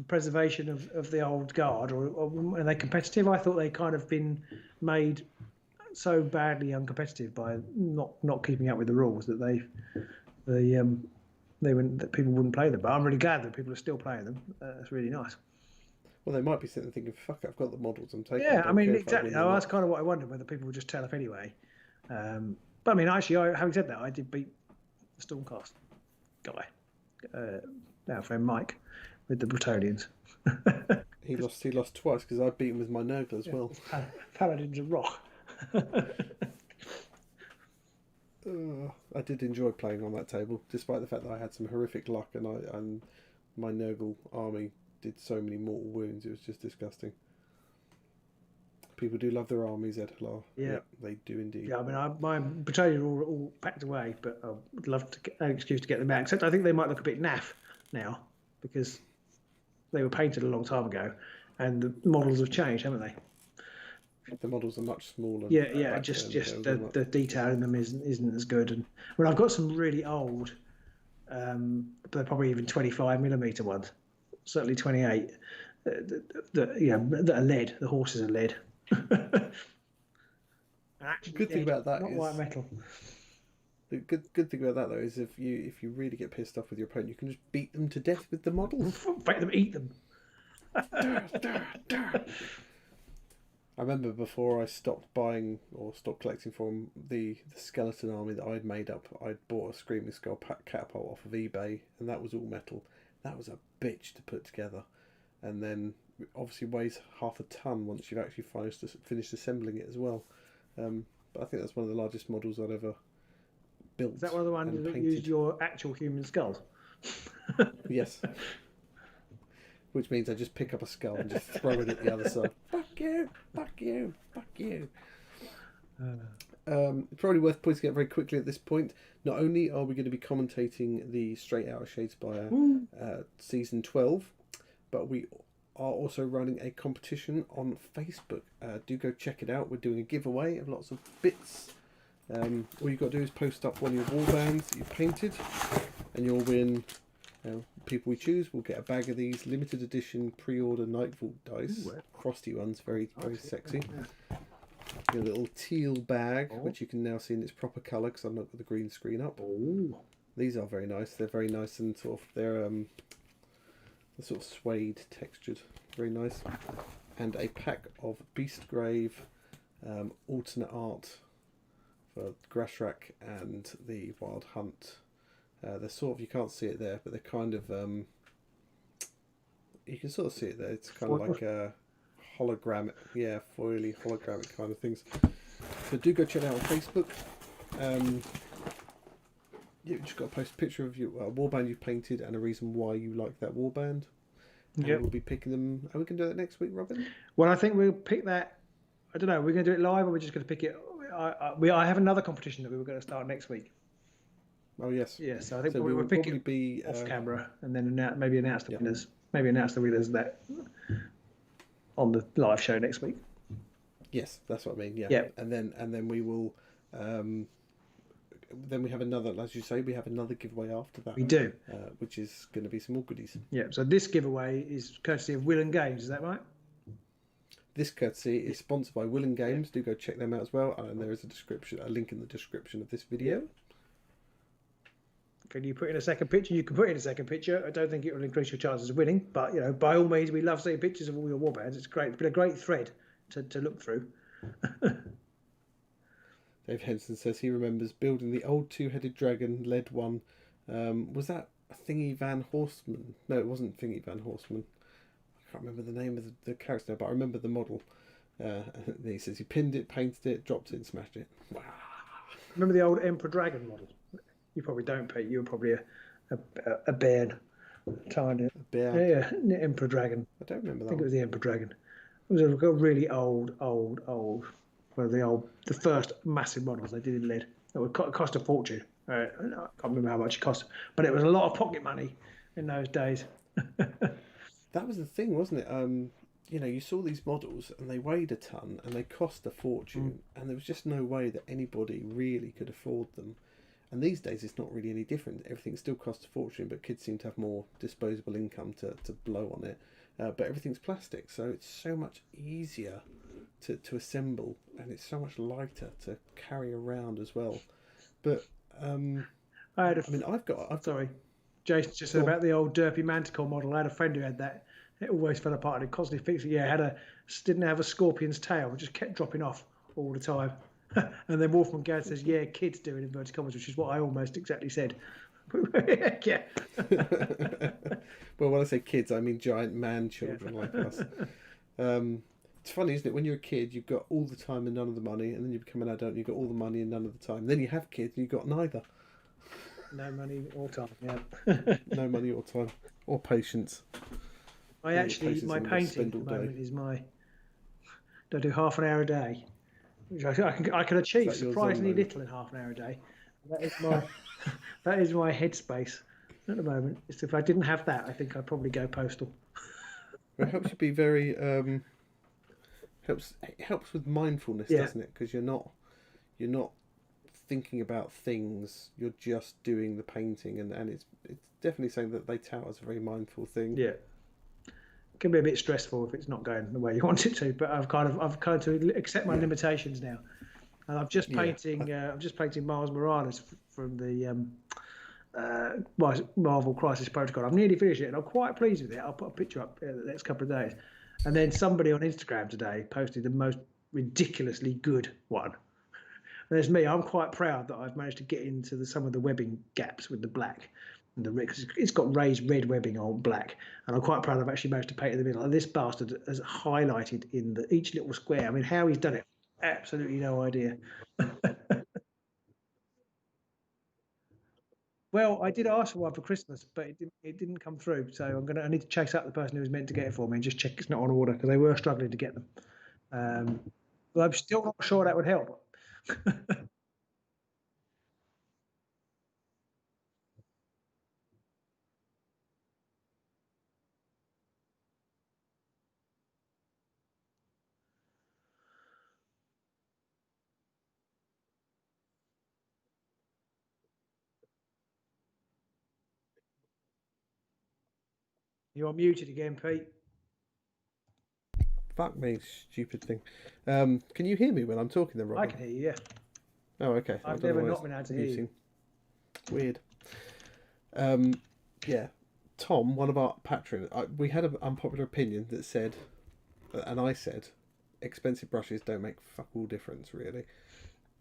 preservation of the old guard, or are they competitive? I thought they kind of been made so badly uncompetitive by not keeping up with the rules that that people wouldn't play them. But I'm really glad that people are still playing them. It's really nice. Well, they might be sitting there thinking, "Fuck, I've got the models. I'm taking." Yeah, I mean, exactly. That's kind of what I wondered, whether people would just turn up anyway. But I mean, actually, having said that, I did beat the Stormcast guy, our friend Mike, with the Bretonians. He lost twice because I beat him with my Nurgle as well. Paladins of Rawk. I did enjoy playing on that table, despite the fact that I had some horrific luck and my Nurgle army did so many mortal wounds. It was just disgusting. People do love their armies, Ed Hilar. Yeah, they do indeed. Yeah, I mean, my battalion are all packed away, but I would love to get an excuse to get them out. Except I think they might look a bit naff now because they were painted a long time ago, and the models have changed, haven't they? The models are much smaller. Yeah. Just the detail in them isn't as good. And well, I've got some really old, they're probably even 25mm ones, certainly 28. That are lead. The horses are lead. The good thing about that not is white metal. The good thing about that though is if you really get pissed off with your opponent, you can just beat them to death with the models. Fight them, eat them. I remember before I stopped buying or stopped collecting from the skeleton army that I'd made up, I'd bought a Screaming Skull catapult off of eBay, and that was all metal. That was a bitch to put together, and then obviously weighs half a ton once you've actually finished assembling it as well. But I think that's one of the largest models I've ever built. Is that one of the ones that used your actual human skulls? Yes. Which means I just pick up a skull and just throw it at the other side. Fuck you, fuck you, fuck you. Probably worth pointing out very quickly at this point, not only are we going to be commentating the Straight Outta Shadespire Season 12, but we are also running a competition on Facebook. Do go check it out. We're doing a giveaway of lots of bits. All you've got to do is post up one of your warbands that you've painted, and you'll win... people we choose will get a bag of these limited edition pre-order Nightvault dice. Frosty ones, very sexy. A little teal bag, which you can now see in its proper colour because I've not got the green screen up. These are very nice. They're very nice and they're sort of suede textured, very nice. And a pack of Beastgrave alternate art for Grashrak and the Wild Hunt. They're sort of, you can't see it there, but they're kind of, you can sort of see it there. It's kind of like a hologramic, foily hologramic kind of things. So do go check it out on Facebook. You've just got to post a picture of your warband you've painted and a reason why you like that warband. Yeah, we'll be picking them. Are we going to do that next week, Robin? Well, I think we'll pick that. I don't know. We're going to do it live, or we're just going to pick it. I have another competition that we were going to start next week. Oh yes. Yes, I think we will pick it be off camera and then maybe announce the winners. Maybe announce the winners that on the live show next week. Yes, that's what I mean. Yeah. And then we will. Then we have another, as you say, we have another giveaway after that. We do, which is going to be some more goodies. Yeah. So this giveaway is courtesy of Will and Games. Is that right? This courtesy is sponsored by Will and Games. Do go check them out as well. And there is a link in the description of this video. Can you put in a second picture? You can put in a second picture. I don't think it will increase your chances of winning, but by all means, we love seeing pictures of all your warbands. It's great. It's been a great thread to look through. Dave Henson says he remembers building the old two-headed dragon led one. Was that Thingy Van Horseman? No, it wasn't Thingy Van Horseman. I can't remember the name of the character now, but I remember the model. He says he pinned it, painted it, dropped it, and smashed it. Wow. Remember the old Emperor Dragon model? You probably don't, Pete. You were probably a bear. Tiny. A bear? Yeah, Emperor Dragon. I don't remember that. I think it was the Emperor Dragon. It was a really old for the first massive models they did in lead. It would cost a fortune. I can't remember how much it cost, but it was a lot of pocket money in those days. That was the thing, wasn't it? You saw these models and they weighed a ton and they cost a fortune, and there was just no way that anybody really could afford them. And these days it's not really any different. Everything still costs a fortune, but kids seem to have more disposable income to blow on it. But everything's plastic, so it's so much easier to assemble, and it's so much lighter to carry around as well. But Sorry, Jason just said about the old Derpy Manticore model. I had a friend who had that. It always fell apart. It constantly fixed it. Yeah, didn't have a scorpion's tail. It just kept dropping off all the time. And then Wolfman Gad says, "Yeah, kids do in inverted commas," which is what I almost exactly said. Yeah. Well, when I say kids, I mean giant man children like us. It's funny, isn't it? When you're a kid, you've got all the time and none of the money, and then you become an adult and you've got all the money and none of the time. Then you have kids and you've got neither. No money or time, yeah. No money or time. Or patience. My painting at the moment is I do half an hour a day, which I can achieve surprisingly little in half an hour a day. That is my headspace at the moment. If I didn't have that, I think I'd probably go postal. It helps you be very helps with mindfulness, doesn't it? Because you're not thinking about things. You're just doing the painting, and it's definitely something that they tout as a very mindful thing. Yeah, it can be a bit stressful if it's not going the way you want it to. But I've kind of to accept my limitations now, and I'm just painting. I'm just painting Mars Morales from the Marvel Crisis Protocol. I'm nearly finished it, and I'm quite pleased with it. I'll put a picture up the next couple of days. And then somebody on Instagram today posted the most ridiculously good one. And there's me. I'm quite proud that I've managed to get into some of the webbing gaps with the black and the red. It's got raised red webbing on black, and I'm quite proud I've actually managed to paint in the middle. And this bastard has highlighted in each little square. I mean, how he's done it, absolutely no idea. Well, I did ask for one for Christmas, but it didn't come through. So I need to chase up the person who was meant to get it for me and just check it's not on order, because they were struggling to get them. But I'm still not sure that would help. You're muted again, Pete. Fuck me, stupid thing. Can you hear me when I'm talking then, Robin? I can hear you, yeah. Oh, okay. I've never not been able to hear you. Weird. Yeah. Tom, one of our patrons, we had an unpopular opinion that said, and I said, expensive brushes don't make fuck all difference, really.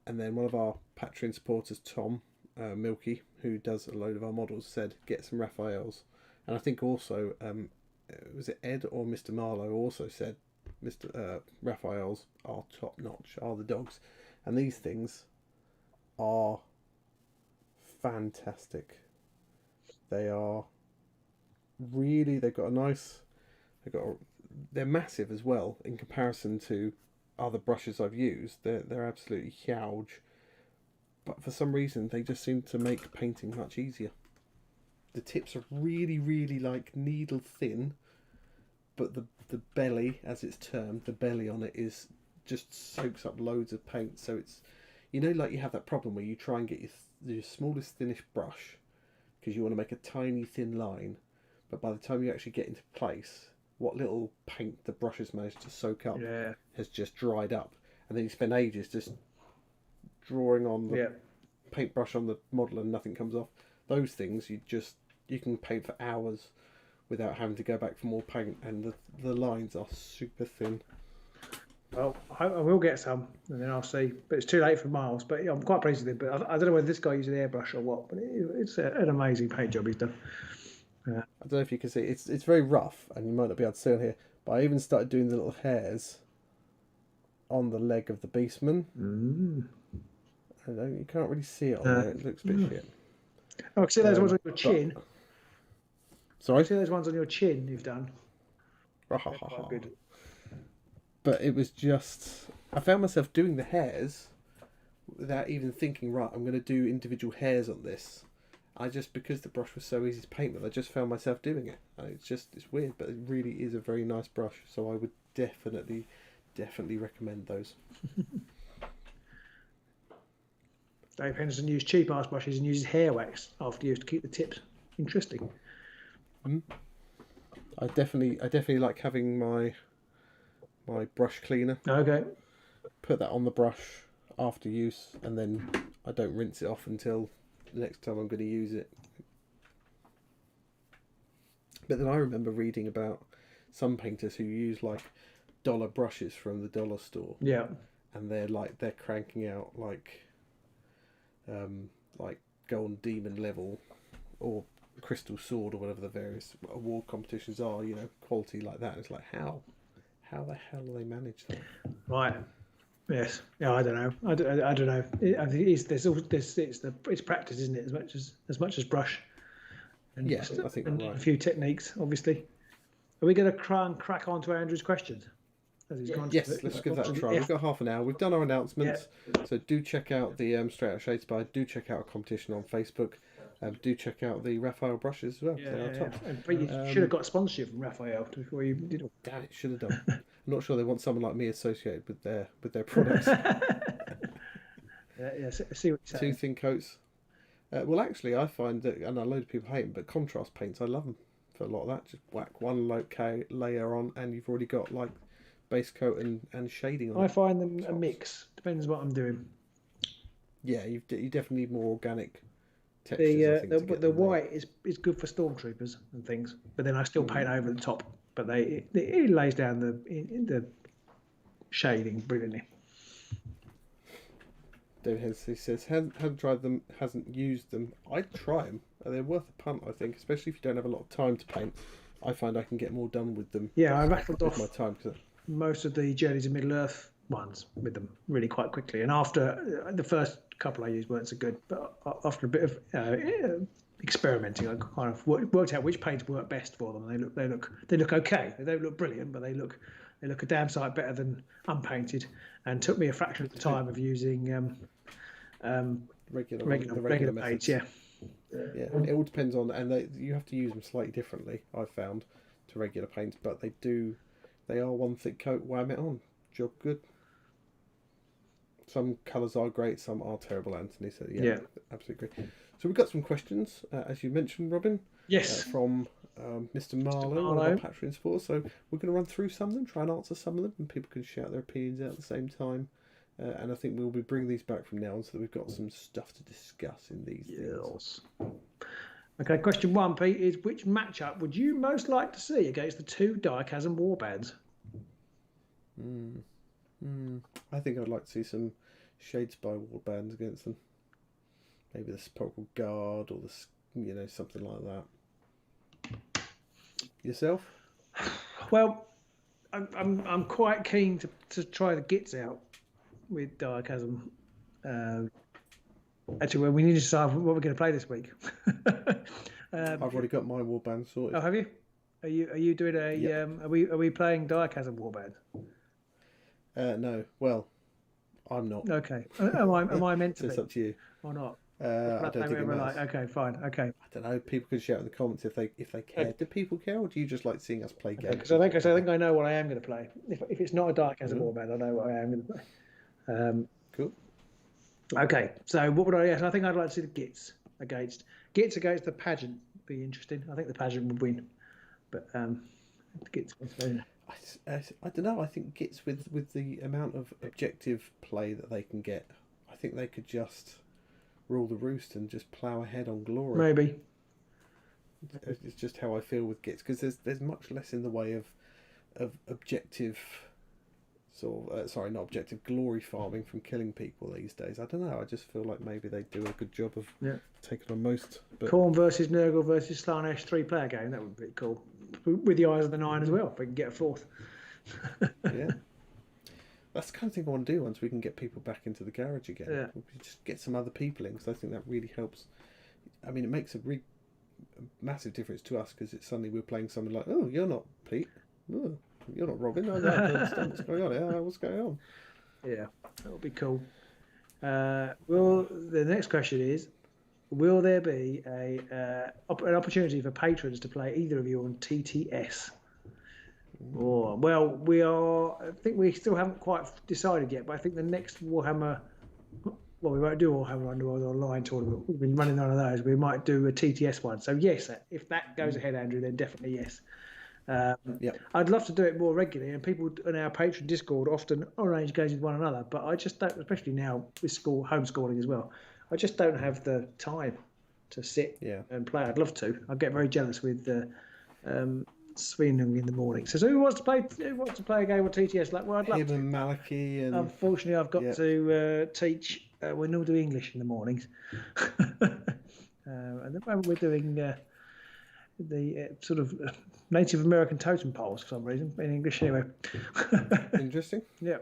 And then one of our Patreon supporters, Tom, Milky, who does a load of our models, said, get some Raphaels. And I think also, was it Ed or Mr. Marlowe also said, Raphaels are top notch, are the dogs. And these things are fantastic. They are really, they're massive as well in comparison to other brushes I've used. They're absolutely huge. But for some reason, they just seem to make painting much easier. The tips are really, really like needle thin, but the belly, as it's termed, the belly on it is just soaks up loads of paint. So it's, like you have that problem where you try and get your smallest, thinnest brush because you want to make a tiny, thin line, but by the time you actually get into place, what little paint the brush has managed to soak up has just dried up, and then you spend ages just drawing on the paintbrush on the model and nothing comes off. Those things you can paint for hours without having to go back for more paint, and the lines are super thin. Well, I will get some, and then I'll see. But it's too late for Miles. But I'm quite pleased with it. But I don't know whether this guy uses an airbrush or what. But it's an amazing paint job he's done. I don't know if you can see. It's very rough, and you might not be able to see on here. But I even started doing the little hairs on the leg of the beastman. You can't really see it on there. It looks a bit shit. Oh, see those ones on your chin. Sorry? See those ones on your chin you've done? Quite good. But it was just... I found myself doing the hairs without even thinking, right, I'm going to do individual hairs on this. Because the brush was so easy to paint with, I just found myself doing it. And it's weird, but it really is a very nice brush. So I would definitely recommend those. Dave Henderson used cheap ass brushes and uses hair wax after use to keep the tips interesting. I definitely like having my brush cleaner. Okay. Put that on the brush after use, and then I don't rinse it off until the next time I'm going to use it. But then I remember reading about some painters who use like dollar brushes from the dollar store. Yeah. And they're cranking out like Golden Demon level or Crystal Sword or whatever the various award competitions are, quality like that. It's like how the hell do they manage that? Right. Yes. Yeah. I don't know. I don't know. I think it's practice, isn't it? As much as brush. And yeah, I think and right. A few techniques, obviously. Are we going to crack on to Andrew's questions? Yes, let's give that a try. We've got half an hour. We've done our announcements, so do check out the Straight Out Shadespire. Do check out our competition on Facebook. Do check out the Raphael brushes as well. But you should have got sponsorship from Raphael before you did it. Damn it, should have done. I'm not sure they want someone like me associated with their products. See what you're saying. 2 thin coats. Well, actually, I find that, and a load of people hate them, but contrast paints, I love them for a lot of that. Just whack one layer on, and you've already got like base coat and shading on. I find them a mix. Depends what I'm doing. Yeah, you definitely need more organic textures. The white is good for stormtroopers and things, but then I still paint over the top. But it lays down the shading brilliantly. David Hensley says, hasn't tried them, hasn't used them. I'd try them. They're worth a punt, I think, especially if you don't have a lot of time to paint. I find I can get more done with them. Yeah, I rattled off my time most of the Journeys of Middle-earth ones with them really quite quickly. And after the first couple I used weren't so good, but after a bit of experimenting, I kind of worked out which paints work best for them. They look okay. They don't look brilliant, but they look a damn sight better than unpainted. And took me a fraction of the time of using regular paints. Yeah, it all depends on, and you have to use them slightly differently. I've found to regular paints, but they are one thick coat. Wham it on, job good. Some colours are great, some are terrible, Anthony. So yeah. Absolutely great. So we've got some questions, as you mentioned, Robin. Yes. From Mr. Marlowe, one of our patrons for us. So we're going to run through some of them, try and answer some of them, and people can shout their opinions out at the same time. And I think we'll be bringing these back from now on so that we've got some stuff to discuss in these things. Okay, question 1, Pete, is which matchup would you most like to see against the 2 Direchasm warbands? I think I'd like to see some Shadespire warbands against them. Maybe the Sepulchral Guard or something like that. Yourself? Well, I'm quite keen to try the Gits out with Direchasm. Actually, we need to decide what we're going to play this week. I've already got my warband sorted. Oh, have you? Are you doing a? Yep. Are we playing Direchasm warband? No. Well, I'm not. Okay. Am I meant to be? It's up to you. Or not? I don't think it matters. Okay, fine. Okay. I don't know. People can shout in the comments if they care. Do people care, or do you just like seeing us play games? Because I think I know what I am going to play. If it's not a Direchasm warband, I know what I am going to play. Cool. Okay, so what would I? Yes, I think I'd like to see the Gits against the pageant. Be interesting. I think the pageant would win, but the Gits. I don't know. I think Gits with the amount of objective play that they can get, I think they could just rule the roost and just plough ahead on glory. Maybe. It's just how I feel with Gits, because there's much less in the way of objective. Not objective, glory farming from killing people these days. I don't know. I just feel like maybe they do a good job of taking on most. But Khorne versus Nurgle versus Slaanesh 3-player game. That would be cool. With the Eyes of the Nine as well, if we can get a 4th. Yeah. That's the kind of thing I want to do once we can get people back into the garage again. Yeah. We just get some other people in, because I think that really helps. I mean, it makes a massive difference to us, because it's suddenly we're playing someone like, oh, you're not Pete. Oh. You're not Robin. I don't understand what's going on here. What's going on? Yeah, that would be cool. The next question is, will there be an opportunity for patrons to play either of you on TTS? Or, well, I think we still haven't quite decided yet, but I think the next Warhammer, well, we won't do Warhammer Underworld online tournament. We've been running none of those. We might do a TTS one. So yes, if that goes ahead, Andrew, then definitely yes. I'd love to do it more regularly, and people on our Patreon Discord often arrange games with one another, but I just don't, especially now with homeschooling as well, I just don't have the time to sit and play. I'd love to. I get very jealous with Sweenung in the morning. So who wants to play a game on TTS? Like, well, I'd love to. And Maliki and unfortunately, I've got to teach. We all do English in the mornings, and the moment we're doing the sort of Native American totem poles for some reason in English anyway. Interesting. Yeah.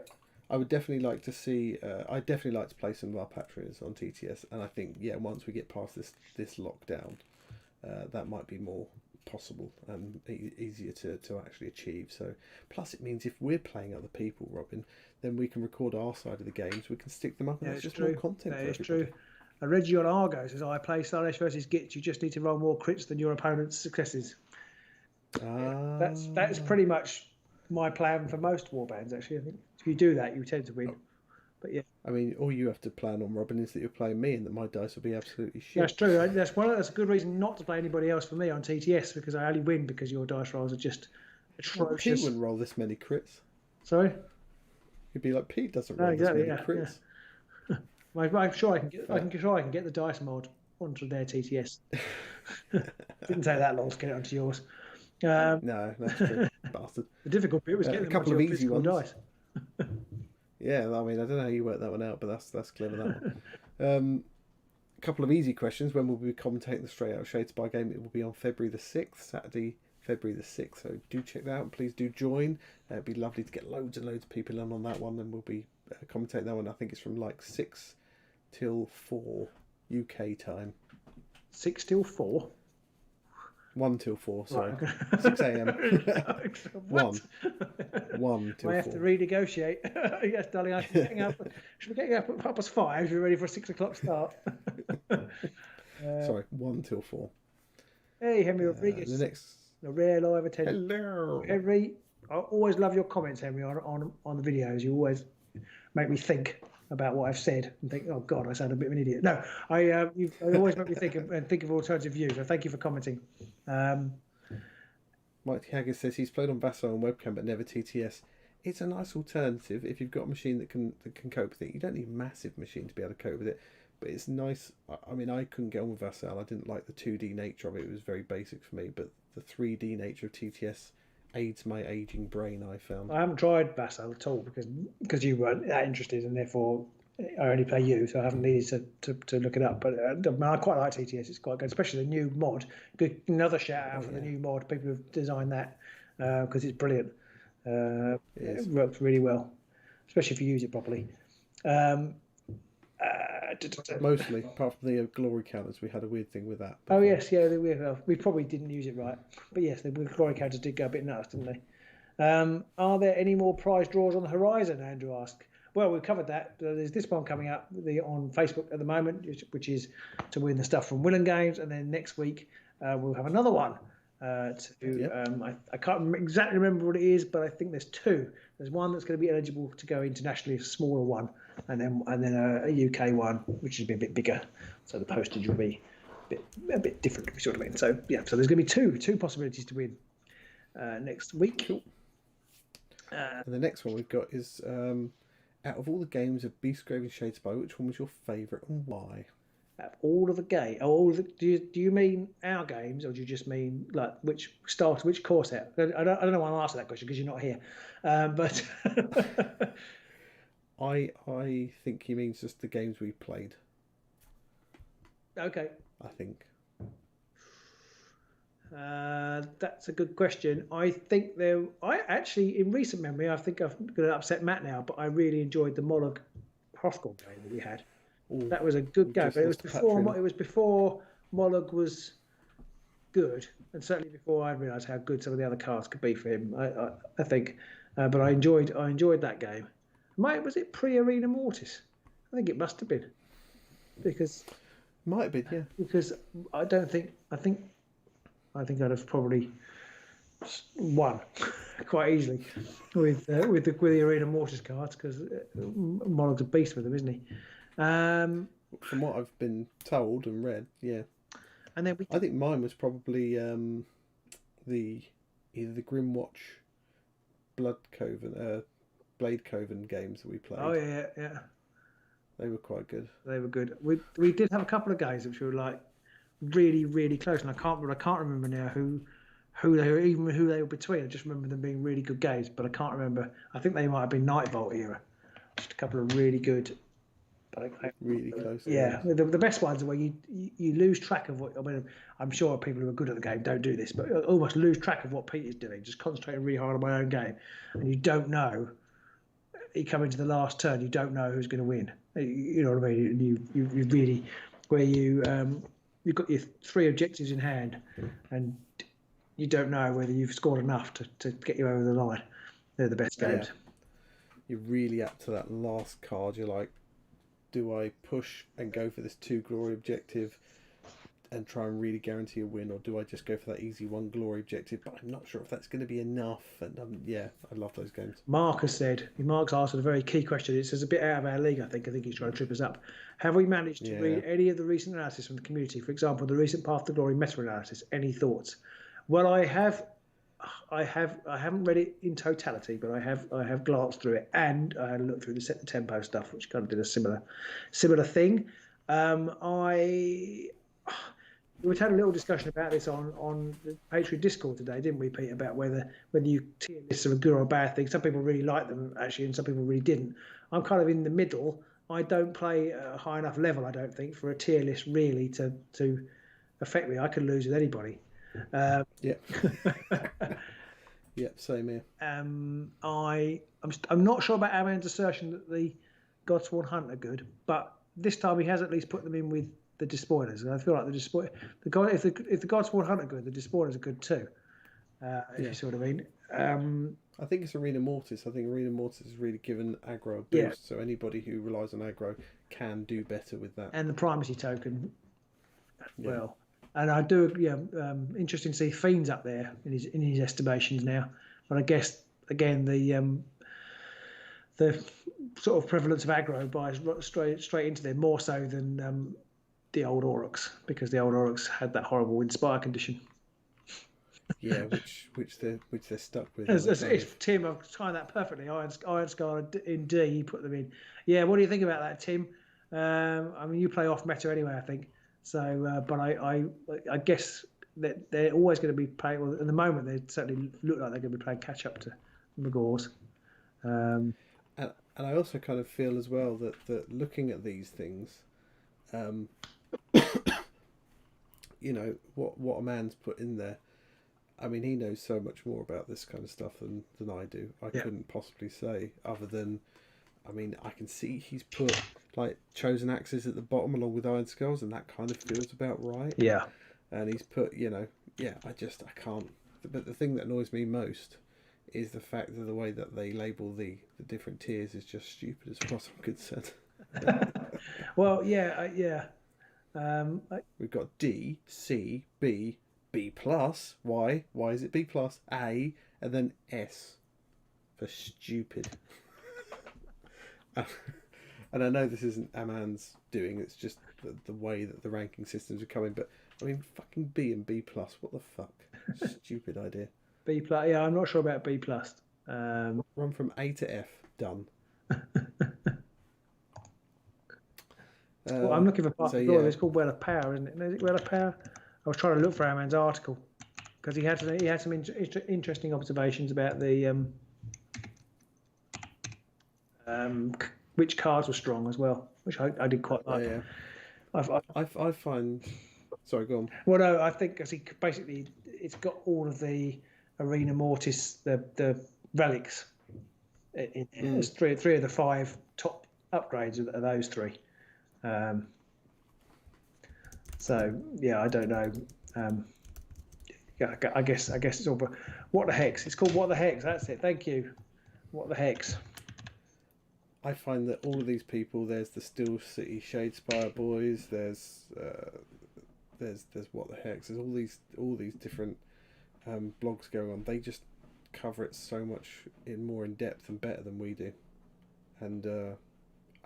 I would definitely like to see. I'd definitely like to play some of our Patreons on TTS, and I think once we get past this lockdown, that might be more possible and easier to actually achieve. So, plus it means if we're playing other people, Robin, then we can record our side of the games. We can stick them up, and it's just more content. That is true. Reggie on Argo says, I play Slaanesh versus Gits. You just need to roll more crits than your opponent's successes. That's pretty much my plan for most warbands, actually. I think if you do that, you tend to win. But yeah, I mean, all you have to plan on, Robin, is that you're playing me and that my dice will be absolutely shit. That's true. That's a good reason not to play anybody else for me on TTS, because I only win because your dice rolls are just atrocious. Pete wouldn't roll this many crits. Sorry? You'd be like, Pete doesn't roll this many crits. Yeah. I'm sure I can get the dice mod onto their TTS. Didn't take that long to get it onto yours. No, that's true. Bastard. The difficult bit was getting a couple of easy ones. Dice. Yeah, I mean, I don't know how you worked that one out, but that's clever, that one. A couple of easy questions. When will we be commentating the straight out Shadespire game? It will be on February the 6th, Saturday, February the 6th. So do check that out. Please do join. It'd be lovely to get loads and loads of people in on that one, and we'll be commentating that one. I think it's from like 6 till 4 UK time. 6 till 4? 1 till 4, sorry. Right. 6 a.m. 1 till 4. I have to renegotiate. Yes, darling, I should be getting up. Should be getting up at 5:30. We're ready for a 6 o'clock start. Sorry, 1 till 4. Hey, Henry Rodriguez. The next... A rare live attendance. Hello. Henry, I always love your comments, Henry, on the videos. You always make me think about what I've said and think, oh God, I sound a bit of an idiot. No, I always make me think of alternative views. So thank you for commenting. Mike Haggis says he's played on Vassal and webcam but never TTS. It's a nice alternative if you've got a machine that can cope with it. You don't need a massive machine to be able to cope with it, but it's nice. I mean, I couldn't get on with Vassal. I didn't like the 2D nature of it. It was very basic for me, but the 3D nature of TTS aids my aging brain, I found. I haven't tried Vassal at all because you weren't that interested, and therefore I only play you, so I haven't needed to look it up. But I quite like TTS. It's quite good, especially the new mod. Good, another shout out for the new mod. People have designed that because it's brilliant. It works really well, especially if you use it properly. Mostly, apart from the glory counters, we had a weird thing with that. Oh yes, yeah, we probably didn't use it right, but yes, the glory counters did go a bit nuts, didn't they? Are there any more prize draws on the horizon? Andrew asked. Well, we've covered that. There's this one coming up on Facebook at the moment, which is to win the stuff from Willen Games, and then next week we'll have another one. I can't exactly remember what it is, but I think there's 2. There's one that's going to be eligible to go internationally, a smaller one, and then a UK one, which is a bit bigger. So the postage will be a bit different, if you see what I mean. So yeah, so there's going to be two possibilities to win next week. Cool. And the next one we've got is out of all the games of Beastgrave and Shadespire, which one was your favourite and why? Out of all of the game, do you mean our games, or do you just mean like which core set? I don't know why I'm asking that question because you're not here, but I think he means just the games we played. Okay. I think. That's a good question. I think I actually, in recent memory, I think I'm going to upset Matt now, but I really enjoyed the Moloch Hrothgar game that we had. Ooh, that was a good game, but it was before Moloch was good, and certainly before I realised how good some of the other cards could be for him. I think, but I enjoyed that game. Was it pre-Arena Mortis? I think it must have been, because might have been, yeah. Because I think I'd have probably won quite easily with the Arena Mortis cards, because Monarch's a beast with them, isn't he? From what I've been told and read, yeah. And then I think mine was probably either the Grimwatch, Blade Coven games that we played. Oh yeah. They were quite good. They were good. We did have a couple of games which were like really, really close, and I can't remember now who they were between. I just remember them being really good games, but I can't remember. I think they might have been Nightvolt era. Just a couple of really good. Really close. Yeah, the best ones are where you lose track of what. I mean, I'm sure people who are good at the game don't do this, but almost lose track of what Pete is doing. Just concentrating really hard on my own game, and you don't know. You come into the last turn, you don't know who's going to win. You know what I mean? You really, where you've got your 3 objectives in hand, and you don't know whether you've scored enough to get you over the line. They're the best games. Yeah. You're really up to that last card. You're like, do I push and go for this 2 glory objective and try and really guarantee a win, or do I just go for that easy 1 glory objective, but I'm not sure if that's going to be enough? And yeah, I love those games. Mark's asked a very key question. It says a bit out of our league, I think he's trying to trip us up. Have we managed to read any of the recent analysis from the community? For example, the recent Path to Glory meta-analysis. Any thoughts? Well, I haven't read it in totality, but I have glanced through it, and I had a look through the Set the Tempo stuff, which kind of did a similar thing. We had a little discussion about this on the Patreon Discord today, didn't we, Pete? About whether you tier lists are a good or a bad thing. Some people really liked them actually, and some people really didn't. I'm kind of in the middle. I don't play at a high enough level, I don't think, for a tier list really to affect me. I could lose with anybody. Yeah. Yeah, same here. I'm not sure about Aman's assertion that the Godsworn Hunt are good, but this time he has at least put them in with the Despoilers, and I feel like if the Godsworn Hunt are good, the Despoilers are good too. If you see what I mean. I think it's Arena Mortis. I think Arena Mortis has really given aggro a boost, so anybody who relies on aggro can do better with that. And the primacy token, well. And I do, interesting to see Fiends up there in his estimations now. But I guess again the sort of prevalence of aggro buys straight into there, more so than the old Aurochs, because the old Aurochs had that horrible Inspire condition. Yeah, which they're stuck with. If Tim, I've timed that perfectly. Iron Scar in D, he put them in. Yeah, what do you think about that, Tim? I mean, you play off meta anyway, I think. So, but I guess that they're always going to be playing. Well, at the moment, they certainly look like they're going to be playing catch up to Magors. And I also kind of feel as well that looking at these things, what a man's put in there. I mean, he knows so much more about this kind of stuff than I do. I couldn't possibly say, other than, I mean, I can see he's put like Chosen Axes at the bottom along with Iron Skulls, and that kind of feels about right. Yeah. And he's put, I can't. But the thing that annoys me most is the fact that the way that they label the different tiers is just stupid as far as I'm concerned. Well, we've got D, C, B, B+. Why? Why is it B+? A, and then S for stupid. And I know this isn't Aman's doing, it's just the way that the ranking systems are coming, but I mean, fucking B and B+, what the fuck? Stupid idea. B+, yeah, I'm not sure about B+. Run from A to F, done. Well, I'm looking for part of the glory. It's called Well of Power, isn't it? Is it Well of Power? I was trying to look for Aman's article, because he had some interesting observations about the which cards were strong as well, which I did quite like. I find. Sorry, go on. Well, no, I think because basically it's got all of the Arena Mortis, the relics. There's three of the 5 top upgrades are those 3. So yeah, I don't know. yeah, I guess it's all. But what the hex? It's called What the Hex. That's it. Thank you. What the hex? I find that all of these people, there's the Steel City Shadespire boys, there's what the hex, there's all these different blogs going on. They just cover it so much more in depth and better than we do, and I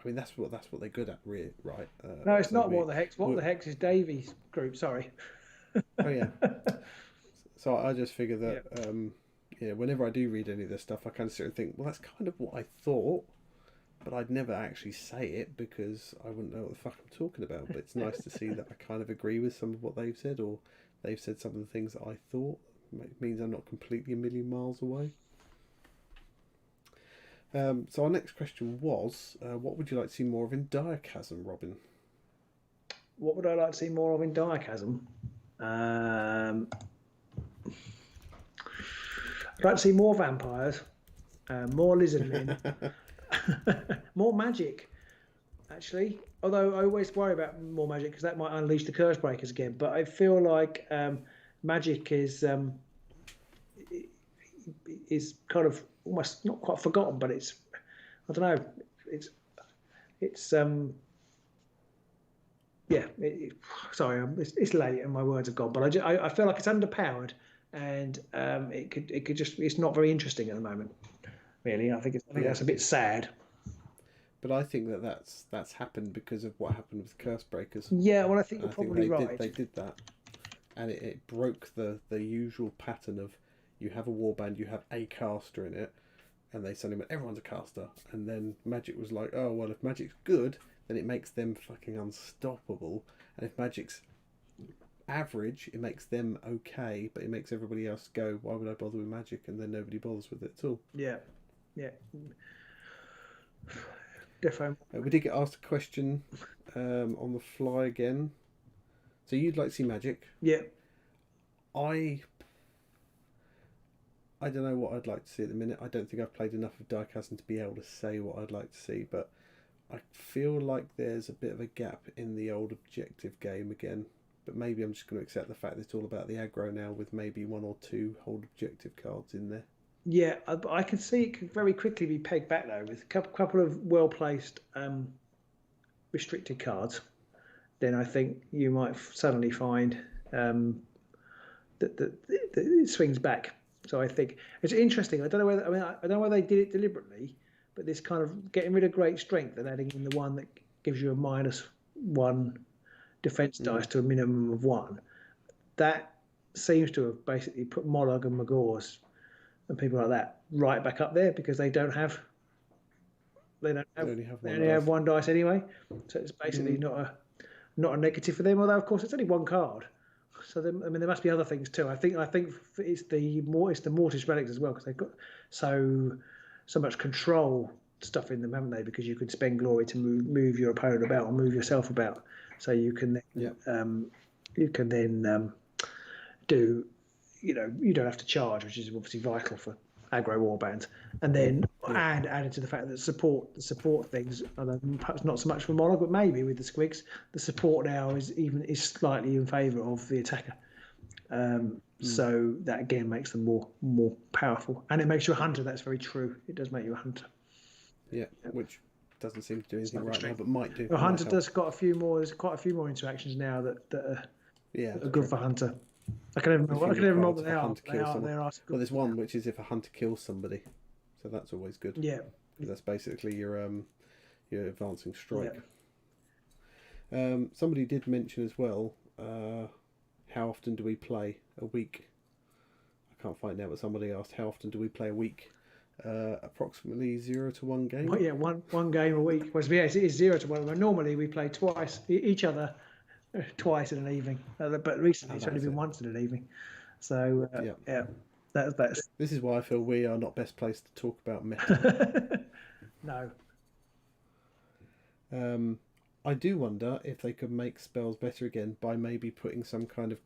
mean that's what they're good at, really, right? No, it's not What the Hex. What the Hex is Davy's group. Sorry. Oh yeah. So I just figure that whenever I do read any of this stuff, I kind of sit and think, well, that's kind of what I thought, but I'd never actually say it because I wouldn't know what the fuck I'm talking about. But it's nice to see that I kind of agree with some of what they've said, or they've said some of the things that I thought. It means I'm not completely a million miles away. So our next question was, what would you like to see more of in Direchasm, Robin? What would I like to see more of in Direchasm? I'd like to see more vampires, more lizardmen, more magic, actually. Although I always worry about more magic because that might unleash the curse breakers again. But I feel like magic is kind of almost not quite forgotten, but it's, I don't know, it's sorry, it's late and my words have gone, but I feel like it's underpowered, and it could just, it's not very interesting at the moment, really. I think that's a bit sad. But I think that's happened because of what happened with Curse Breakers. Yeah, well, I think you're probably right. They did that, and it broke the usual pattern of you have a warband, you have a caster in it, and they suddenly went, everyone's a caster, and then Magic was like, oh well, if Magic's good, then it makes them fucking unstoppable, and if Magic's average, it makes them okay, but it makes everybody else go, why would I bother with Magic? And then nobody bothers with it at all. Yeah. Different. We did get asked a question on the fly again. So you'd like to see Magic? Yeah. I don't know what I'd like to see at the minute. I don't think I've played enough of Direchasm to be able to say what I'd like to see, but I feel like there's a bit of a gap in the old objective game again. But maybe I'm just going to accept the fact that it's all about the aggro now, with maybe one or two hold objective cards in there. Yeah, I can see it could very quickly be pegged back though, with a couple of well placed restricted cards. Then I think you might suddenly find that it swings back. So I think it's interesting. I don't know whether they did it deliberately, but this kind of getting rid of great strength and adding in the one that gives you a -1 defense dice to a minimum of 1, that seems to have basically put Mollog and Magors and people like that right back up there, because they only have one dice anyway. So it's basically not a negative for them. Although of course it's only one card. So there must be other things too. I think it's the Mortis relics as well, because they've got so much control stuff in them, haven't they? Because you can spend glory to move your opponent about or move yourself about. So you can then do, you don't have to charge, which is obviously vital for aggro warbands. And then added to the fact that the support things, perhaps not so much for Mono, but maybe with the Squigs, the support now is slightly in favour of the attacker. So that again makes them more powerful, and it makes you a hunter. That's very true. It does make you a hunter. Yeah, which doesn't seem to do anything right now, but might do. A hunter does got a few more. There's quite a few more interactions now that are good for hunter. I can never remember what they are. Well, there's one which is if a hunter kills somebody, so that's always good. Yeah, that's basically your advancing strike. Yeah. Somebody did mention as well. How often do we play a week? I can't find out, but somebody asked how often do we play a week? Approximately 0 to 1 game. Well, yeah, one game a week. Well, yeah, it is 0 to 1. Normally we play each other twice in an evening, but recently it's only been once in an evening. So that's. This is why I feel we are not best placed to talk about meta. No. I do wonder if they could make spells better again by maybe putting some kind of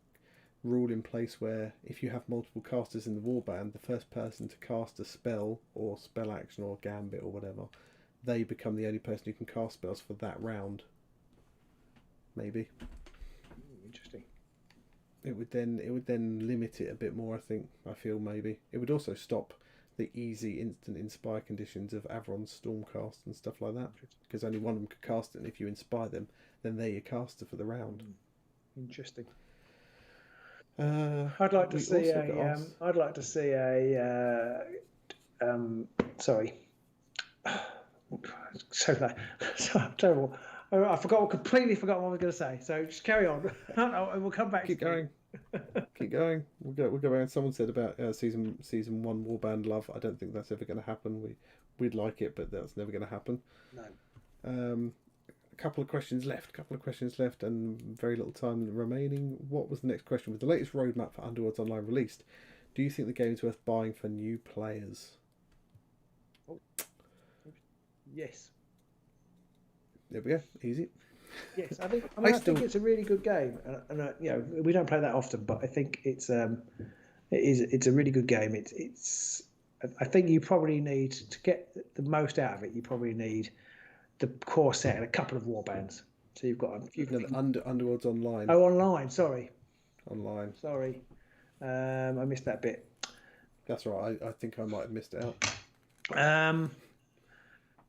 rule in place where if you have multiple casters in the warband, the first person to cast a spell or spell action or gambit or whatever, they become the only person who can cast spells for that round. Maybe. Interesting. it would then limit it a bit more. I feel maybe it would also stop the easy instant inspire conditions of Avron's Stormcast and stuff like that, because only one of them could cast it, and if you inspire them, then they're your caster for the round. Interesting. I'd like to see sorry. So terrible. Completely forgot what I was going to say. So just carry on. We'll come back. Keep going. Keep going. We'll go around. Someone said about season 1 warband love. I don't think that's ever going to happen. We'd like it, but that's never going to happen. No. A couple of questions left, and very little time remaining. What was the next question? With the latest roadmap for Underworlds Online released, do you think the game is worth buying for new players? Oh. Yes. There we go. Easy. Yes, I think it's a really good game, and we don't play that often, but I think it's a really good game. I think you probably need to get the most out of it. You probably need the core set and a couple of warbands. So you've got Underworlds Online. Oh, online. Sorry. Online. Sorry, I missed that bit. That's right. I think I might have missed it out.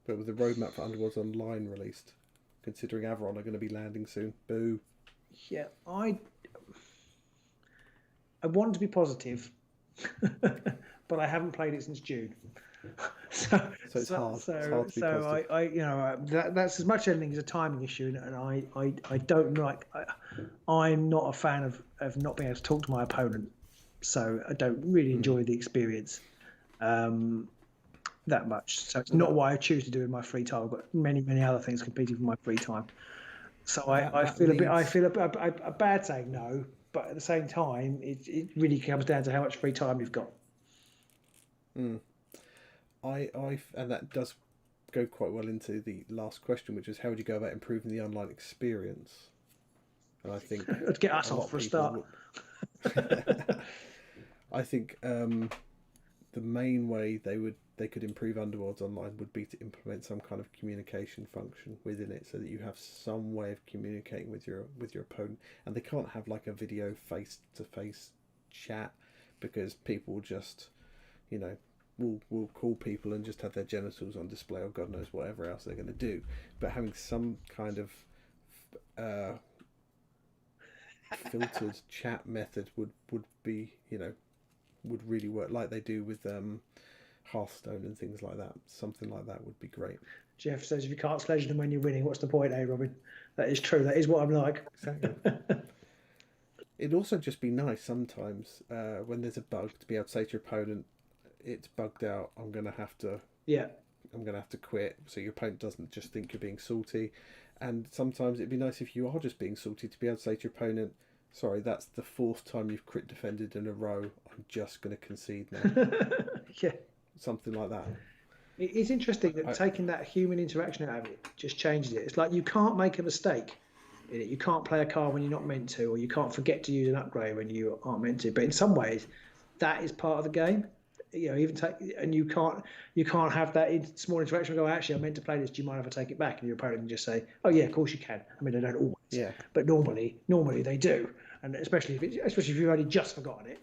But with the roadmap for Underworlds Online released, considering Avron are going to be landing soon. Boo. Yeah, I want to be positive, but I haven't played it since June. so it's hard. So, it's hard to be positive. That's as much anything as a timing issue, and I don't like. I'm not a fan of not being able to talk to my opponent, so I don't really enjoy the experience. That much. So it's not what I choose to do in my free time. I've got many other things competing for my free time. So I feel a bad saying no, but at the same time, it really comes down to how much free time you've got. And that does go quite well into the last question, which is how would you go about improving the online experience? And I think I'd get us off for a start. I think the main way they could improve Underworlds Online would be to implement some kind of communication function within it, so that you have some way of communicating with your opponent, and they can't have like a video face-to-face chat, because people just will call people and just have their genitals on display, or God knows whatever else they're going to do. But having some kind of filtered chat method would be would really work, like they do with Hearthstone and things like that. Something like that would be great. Jeff says, if you can't sledge them when you're winning, what's the point, Robin? That is true. That is what I'm like. Exactly. It'd also just be nice sometimes when there's a bug to be able to say to your opponent, it's bugged out, I'm going to have to quit, so your opponent doesn't just think you're being salty. And sometimes it'd be nice if you are just being salty to be able to say to your opponent, sorry, that's the 4th time you've crit defended in a row, I'm just going to concede now. Yeah. Something like that. It's interesting that taking that human interaction out of it just changes it. It's like you can't make a mistake in it. You can't play a card when you're not meant to, or you can't forget to use an upgrade when you aren't meant to. But in some ways, that is part of the game. And you can't have that small interaction and go, actually, I meant to play this, do you mind if I take it back? And your opponent can just say, oh yeah, of course you can. I mean, they don't always. Yeah. But normally they do. And especially if you've only just forgotten it.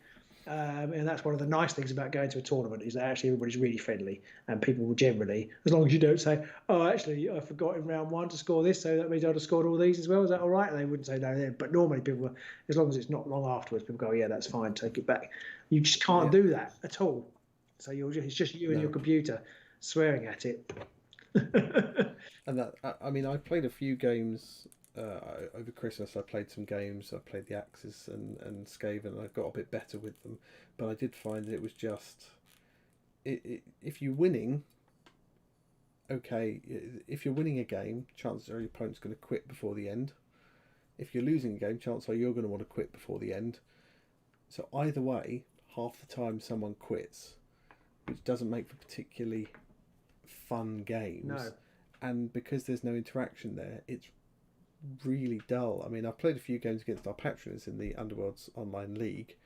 And that's one of the nice things about going to a tournament, is that actually everybody's really friendly, and people will generally, as long as you don't say, oh, actually, I forgot in round 1 to score this, so that means I'd have scored all these as well. Is that all right? And they wouldn't say no then. But normally people, as long as it's not long afterwards, people go, yeah, that's fine, take it back. You just can't do that at all. So it's just you and your computer swearing at it. And that, I mean, I played a few games over Christmas. I played some games. I played the Axis and Skaven, and I got a bit better with them. But I did find that it was just, if you're winning, okay, if you're winning a game, chances are your opponent's going to quit before the end. If you're losing a game, chances are you're going to want to quit before the end. So either way, half the time someone quits, which doesn't make for particularly fun games. No. And because there's no interaction there, it's really dull. I mean, I've played a few games against our patrons in the Underworlds Online League,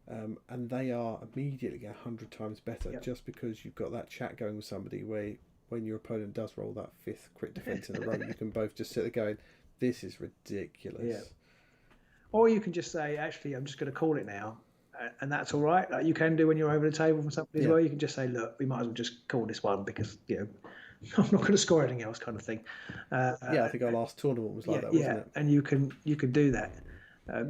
and they are immediately 100 times better, just because you've got that chat going with somebody where when your opponent does roll that 5th crit defense in a row, you can both just sit there going, this is ridiculous. Yeah. Or you can just say, actually, I'm just going to call it now, and that's all right. Like you can do when you're over the table from somebody as well. You can just say, look, we might as well just call this one because I'm not going to score anything else, kind of thing. I think our last tournament was like that, wasn't it? And you can do that,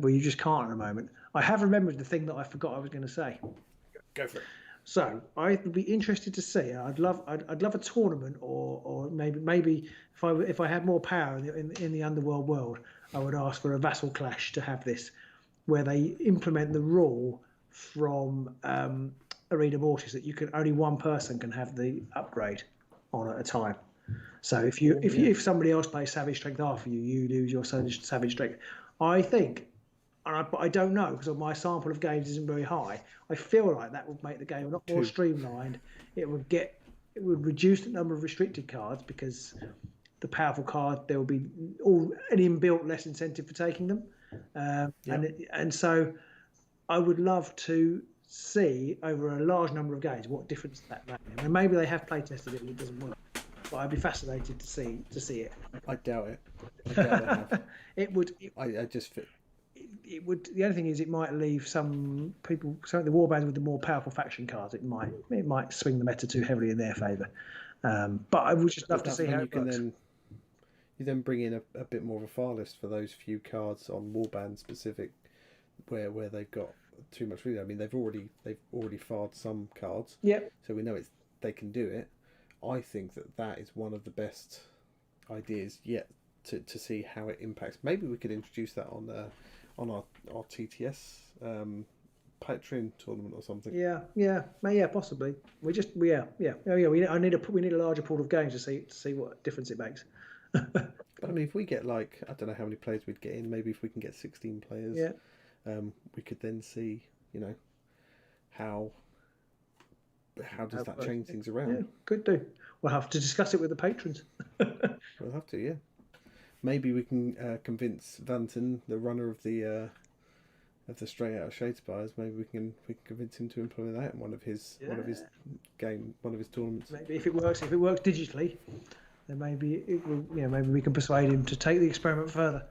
but you just can't at the moment. I have remembered the thing that I forgot I was going to say. Go for it. So I would be interested to see. I'd love a tournament, or maybe if I had more power in the Underworld world, I would ask for a vassal clash to have this, where they implement the rule from Arena Mortis that only one person can have the upgrade on at a time. So if somebody else plays Savage Strength after you, you lose your Savage Strength. I think. But I don't know because my sample of games isn't very high. I feel like that would make the game a lot more streamlined. It would reduce the number of restricted cards because the powerful card there will be an inbuilt less incentive for taking them, and so I would love to see over a large number of games what difference that makes. I mean, maybe they have play tested it and it doesn't work, but I'd be fascinated to see it. I doubt it. I doubt they have. It would. I just fit. It would. The only thing is, it might leave some of the warbands with the more powerful faction cards. It might swing the meta too heavily in their favour. But I would just love to see how it works. You then bring in a bit more of a far list for those few cards on warband specific, where they've got too much freedom. I mean, they've already farred some cards. Yep. So we know they can do it. I think that is one of the best ideas yet to see how it impacts. Maybe we could introduce that on our TTS Patreon tournament or something. Yeah, possibly. We need a larger pool of games to see what difference it makes. But I mean, if we get I don't know how many players we'd get in. Maybe if we can get 16 players, we could then see, how does that change things around? Yeah, could do. We'll have to discuss it with the patrons. We'll have to, yeah. Maybe we can convince Vanton, the runner of the Straight Out of Shadespires. Maybe we can convince him to implement that in one of his tournaments. Maybe if it works digitally, then maybe it will. Maybe we can persuade him to take the experiment further.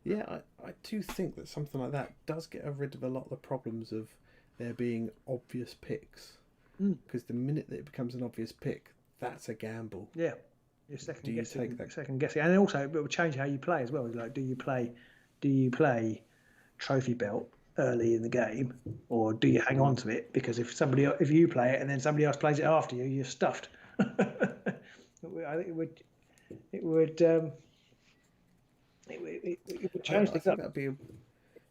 Yeah, I do think that something like that does get rid of a lot of the problems of there being obvious picks. Because the minute that it becomes an obvious pick, that's a gamble. Yeah. You're second guessing, and also it will change how you play as well. Like, do you play trophy belt early in the game, or do you hang on to it? Because if you play it and then somebody else plays it after you, you're stuffed. I think it would change things up.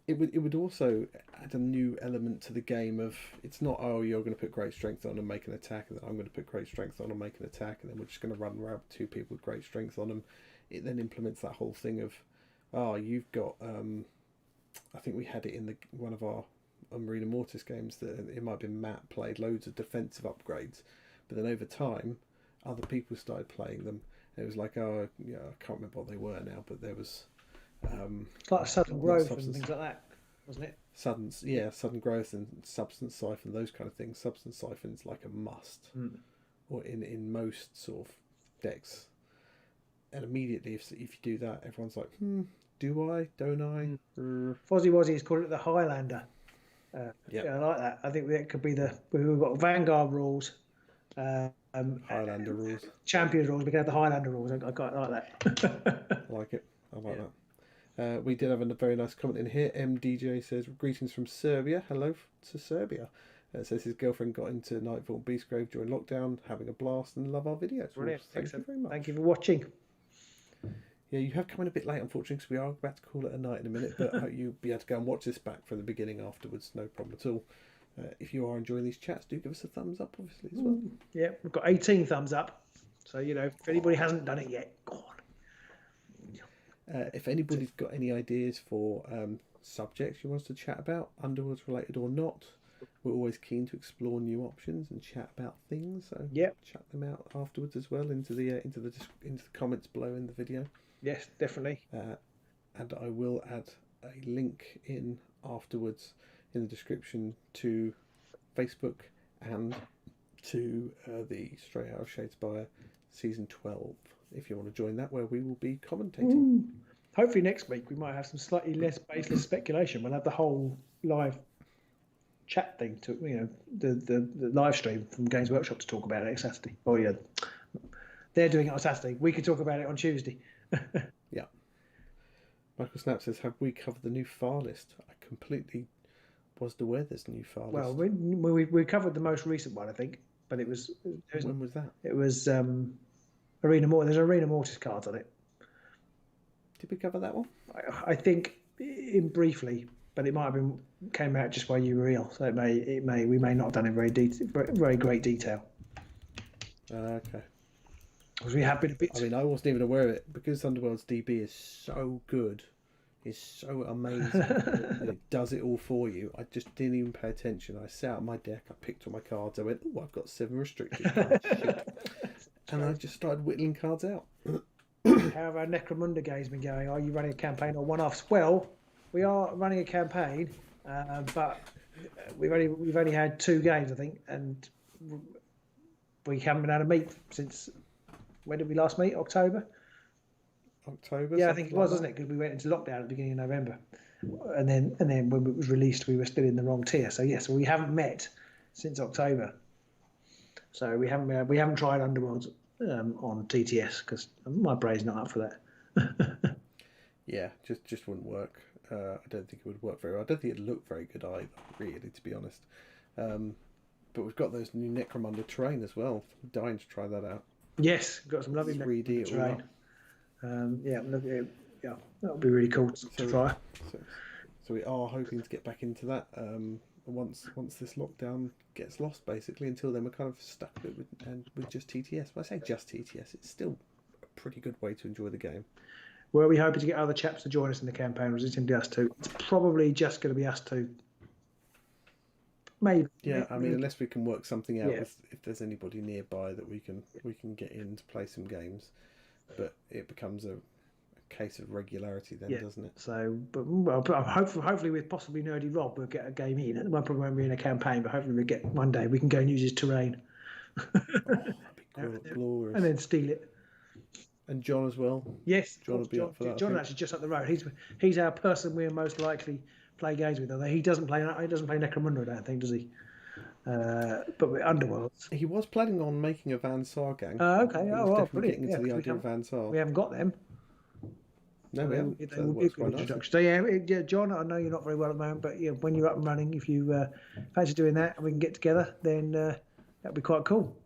It would also add a new element to the game of, it's not, you're going to put great strength on and make an attack, and then I'm going to put great strength on and make an attack, and then we're just going to run around with two people with great strength on them. It then implements that whole thing of, you've got, I think we had it in one of our Arena Mortis games, that it might have been Matt played loads of defensive upgrades, but then over time, other people started playing them. And it was like, I can't remember what they were now, but there was... it's like a sudden growth and things like that, wasn't it? Sudden growth and substance siphon, those kind of things. Substance siphon's like a must, or in most sort of decks. And immediately, if you do that, everyone's like, do I? Don't I? Fozzie Wozzie's called it the Highlander. I like that. I think that could be we've got Vanguard rules, Highlander rules, Champions rules. We can have the Highlander rules. I quite like that. I like it. I like that. We did have a very nice comment in here. MDJ says, greetings from Serbia. Hello to Serbia. Says his girlfriend got into Nightfall Beastgrave during lockdown, having a blast, and love our videos. Brilliant. Thank you very much. Thank you for watching. Yeah, you have come in a bit late, unfortunately, because we are about to call it a night in a minute, but I hope you'll be able to go and watch this back from the beginning afterwards. No problem at all. If you are enjoying these chats, do give us a thumbs up, obviously, as well. Yeah, we've got 18 thumbs up. So, if anybody hasn't done it yet, go on. If anybody's got any ideas for subjects you want us to chat about, Underworlds related or not, we're always keen to explore new options and chat about things. So chat them out afterwards as well into the comments below in the video. Yes, definitely. And I will add a link in afterwards in the description to Facebook and to the Straight Out of Shadespire Season 12. If you want to join that, where we will be commentating. Hopefully next week we might have some slightly less baseless speculation. We'll have the whole live chat thing to the live stream from Games Workshop to talk about it next Saturday. Oh yeah, they're doing it on Saturday. We could talk about it on Tuesday. Yeah. Michael Snap says, "Have we covered the new far list?" I completely wasn't aware there's a new far list. Well, we covered the most recent one, I think, but it was when was that? It was Arena Mortis. There's Arena Mortis cards on it. Did we cover that one? I think in briefly, but it might have came out just while you were ill, so we may not have done it in very great detail. Okay. Because we have been a bit. I mean, I wasn't even aware of it because Underworlds DB is so good, is so amazing, and it does it all for you. I just didn't even pay attention. I sat at my deck, I picked all my cards, I went, "Oh, I've got 7 restricted cards," and I just started whittling cards out. How have our Necromunda games been going? Are you running a campaign or one-offs? Well, we are running a campaign, but we've only had 2 games, I think, and we haven't been able to meet since. When did we last meet? October. Yeah, I think it was, wasn't it? Because we went into lockdown at the beginning of November, and then when it was released, we were still in the wrong tier. So yes, we haven't met since October. So we haven't tried Underworlds on TTS because my brain's not up for that. Yeah, just wouldn't work. I don't think it would work very well. I don't think it'd look very good either, really, to be honest. But we've got those new Necromunda terrain as well. I'm dying to try that out. Yes, got some lovely 3D terrain. Yeah, that would be really cool to try. So we are hoping to get back into that once this lockdown gets lost, basically. Until then, we're kind of stuck a bit with just TTS. When I say just TTS, it's still a pretty good way to enjoy the game. Were we hoping to get other chaps to join us in the campaign, or is it simply us two? It's probably just going to be us two. Maybe. Yeah, I mean, unless we can work something out if there's anybody nearby that we can get in to play some games, but it becomes a case of regularity then, doesn't it? So, but hopefully with possibly Nerdy Rob, we'll get a game in. At the moment, we won't be in a campaign, but hopefully one day we can go and use his terrain. That'd be glorious. And then steal it. And John as well. Yes, John will be up for that. John actually just up the road. He's our person we're most likely play games with. Although he doesn't play Necromunda, I don't think, does he? But with Underworlds, he was planning on making a Van Sar gang. Okay, brilliant. Getting into the idea of Van Sar. We haven't got them. No, we haven't. They would be a good introduction. So yeah, John, I know you're not very well at the moment, but when you're up and running, if you fancy doing that and we can get together, then that'd be quite cool.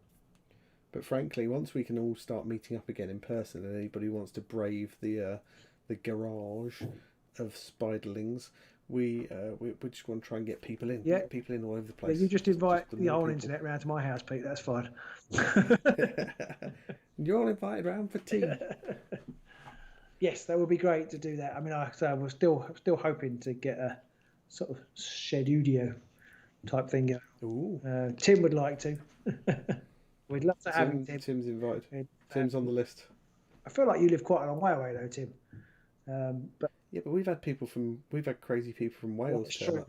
But frankly, once we can all start meeting up again in person, and anybody wants to brave the garage of spiderlings, we just want to try and get people in. Yeah. Get people in all over the place. Yeah, you just invite the whole internet round to my house, Pete. That's fine. You're all invited round for tea. Yes, that would be great to do that. I mean, we're still hoping to get a sort of Shadudio type thing going. Ooh. Tim would like to. We'd love to have him, Tim. Tim's invited. Tim's on the list. I feel like you live quite a long way away, though, Tim. But we've had crazy people from Wales turn up.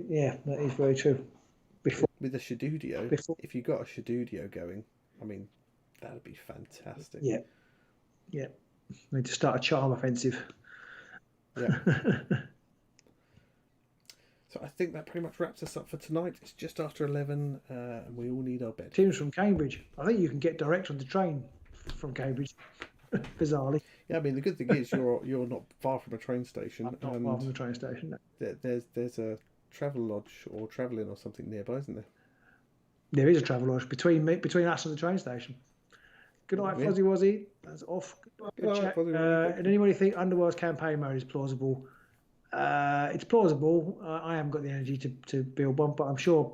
Yeah, that is very true. With a Shadudio, if you got a Shadudio going, I mean, that'd be fantastic. Yeah. We need to start a charm offensive. Yeah. So I think that pretty much wraps us up for tonight. It's just after 11, and we all need our bed. Tim's from Cambridge. I think you can get direct on the train from Cambridge. Bizarrely. Yeah, I mean the good thing is you're not far from a train station. Not far from the train station. No. There's a travel lodge or travel inn or something nearby, isn't there? There is a travel lodge between us and the train station. Good night, Fuzzy Wuzzy. That's off. Good chat. And anybody think Underworld's campaign mode is plausible? It's plausible. I haven't got the energy to build one, but I'm sure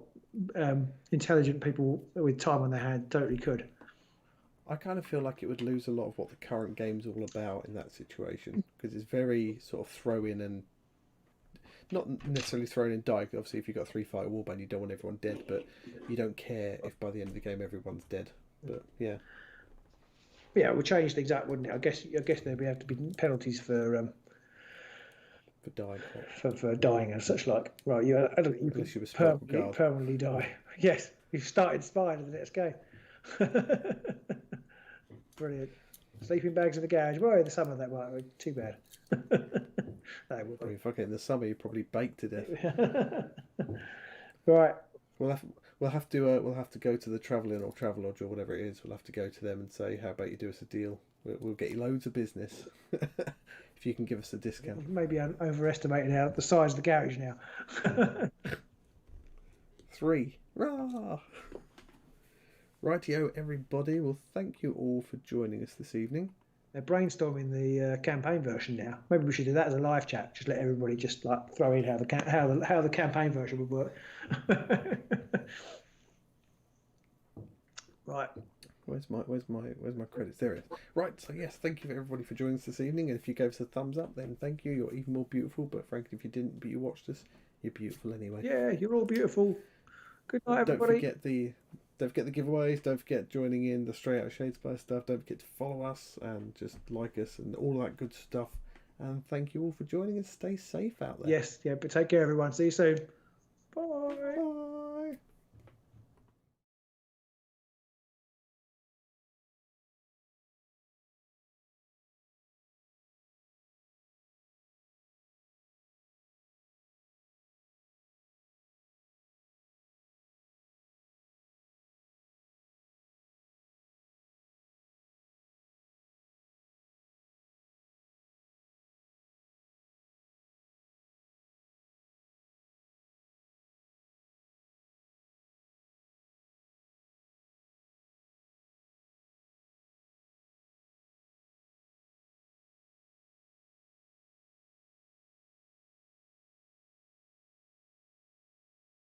intelligent people with time on their hand totally could. I kind of feel like it would lose a lot of what the current game's all about in that situation, because it's very sort of throw in and not necessarily thrown in die. Obviously, if you've got a 3-fighter warband, you don't want everyone dead, but you don't care if by the end of the game everyone's dead. But yeah, it would change things up, wouldn't it? I guess there'd have to be penalties for dying, for dying and such like. Right, I don't think you could permanently die. Yes, you've started spying in the next game. Brilliant. Sleeping bags in the garage. Well, in the summer that might be too bad. I mean, fuck it, in the summer you probably bake to death. Right. We'll have to go to the Travelodge or whatever it is. We'll have to go to them and say, how about you do us a deal? We'll get you loads of business if you can give us a discount. Maybe I'm overestimating the size of the garage now. 3. Rah! Rightio, everybody. Well, thank you all for joining us this evening. They're brainstorming the campaign version now. Maybe we should do that as a live chat. Just let everybody just like throw in how the campaign version would work. Right. Where's my credits? There it is. Right. So yes, thank you everybody for joining us this evening. And if you gave us a thumbs up, then thank you. You're even more beautiful. But frankly, if you didn't, but you watched us, you're beautiful anyway. Yeah, you're all beautiful. Good night, everybody. Don't forget the giveaways. Don't forget joining in the Straight Out Shadespire stuff. Don't forget to follow us and just like us and all that good stuff. And thank you all for joining us. Stay safe out there. Yes, yeah, but take care, everyone. See you soon.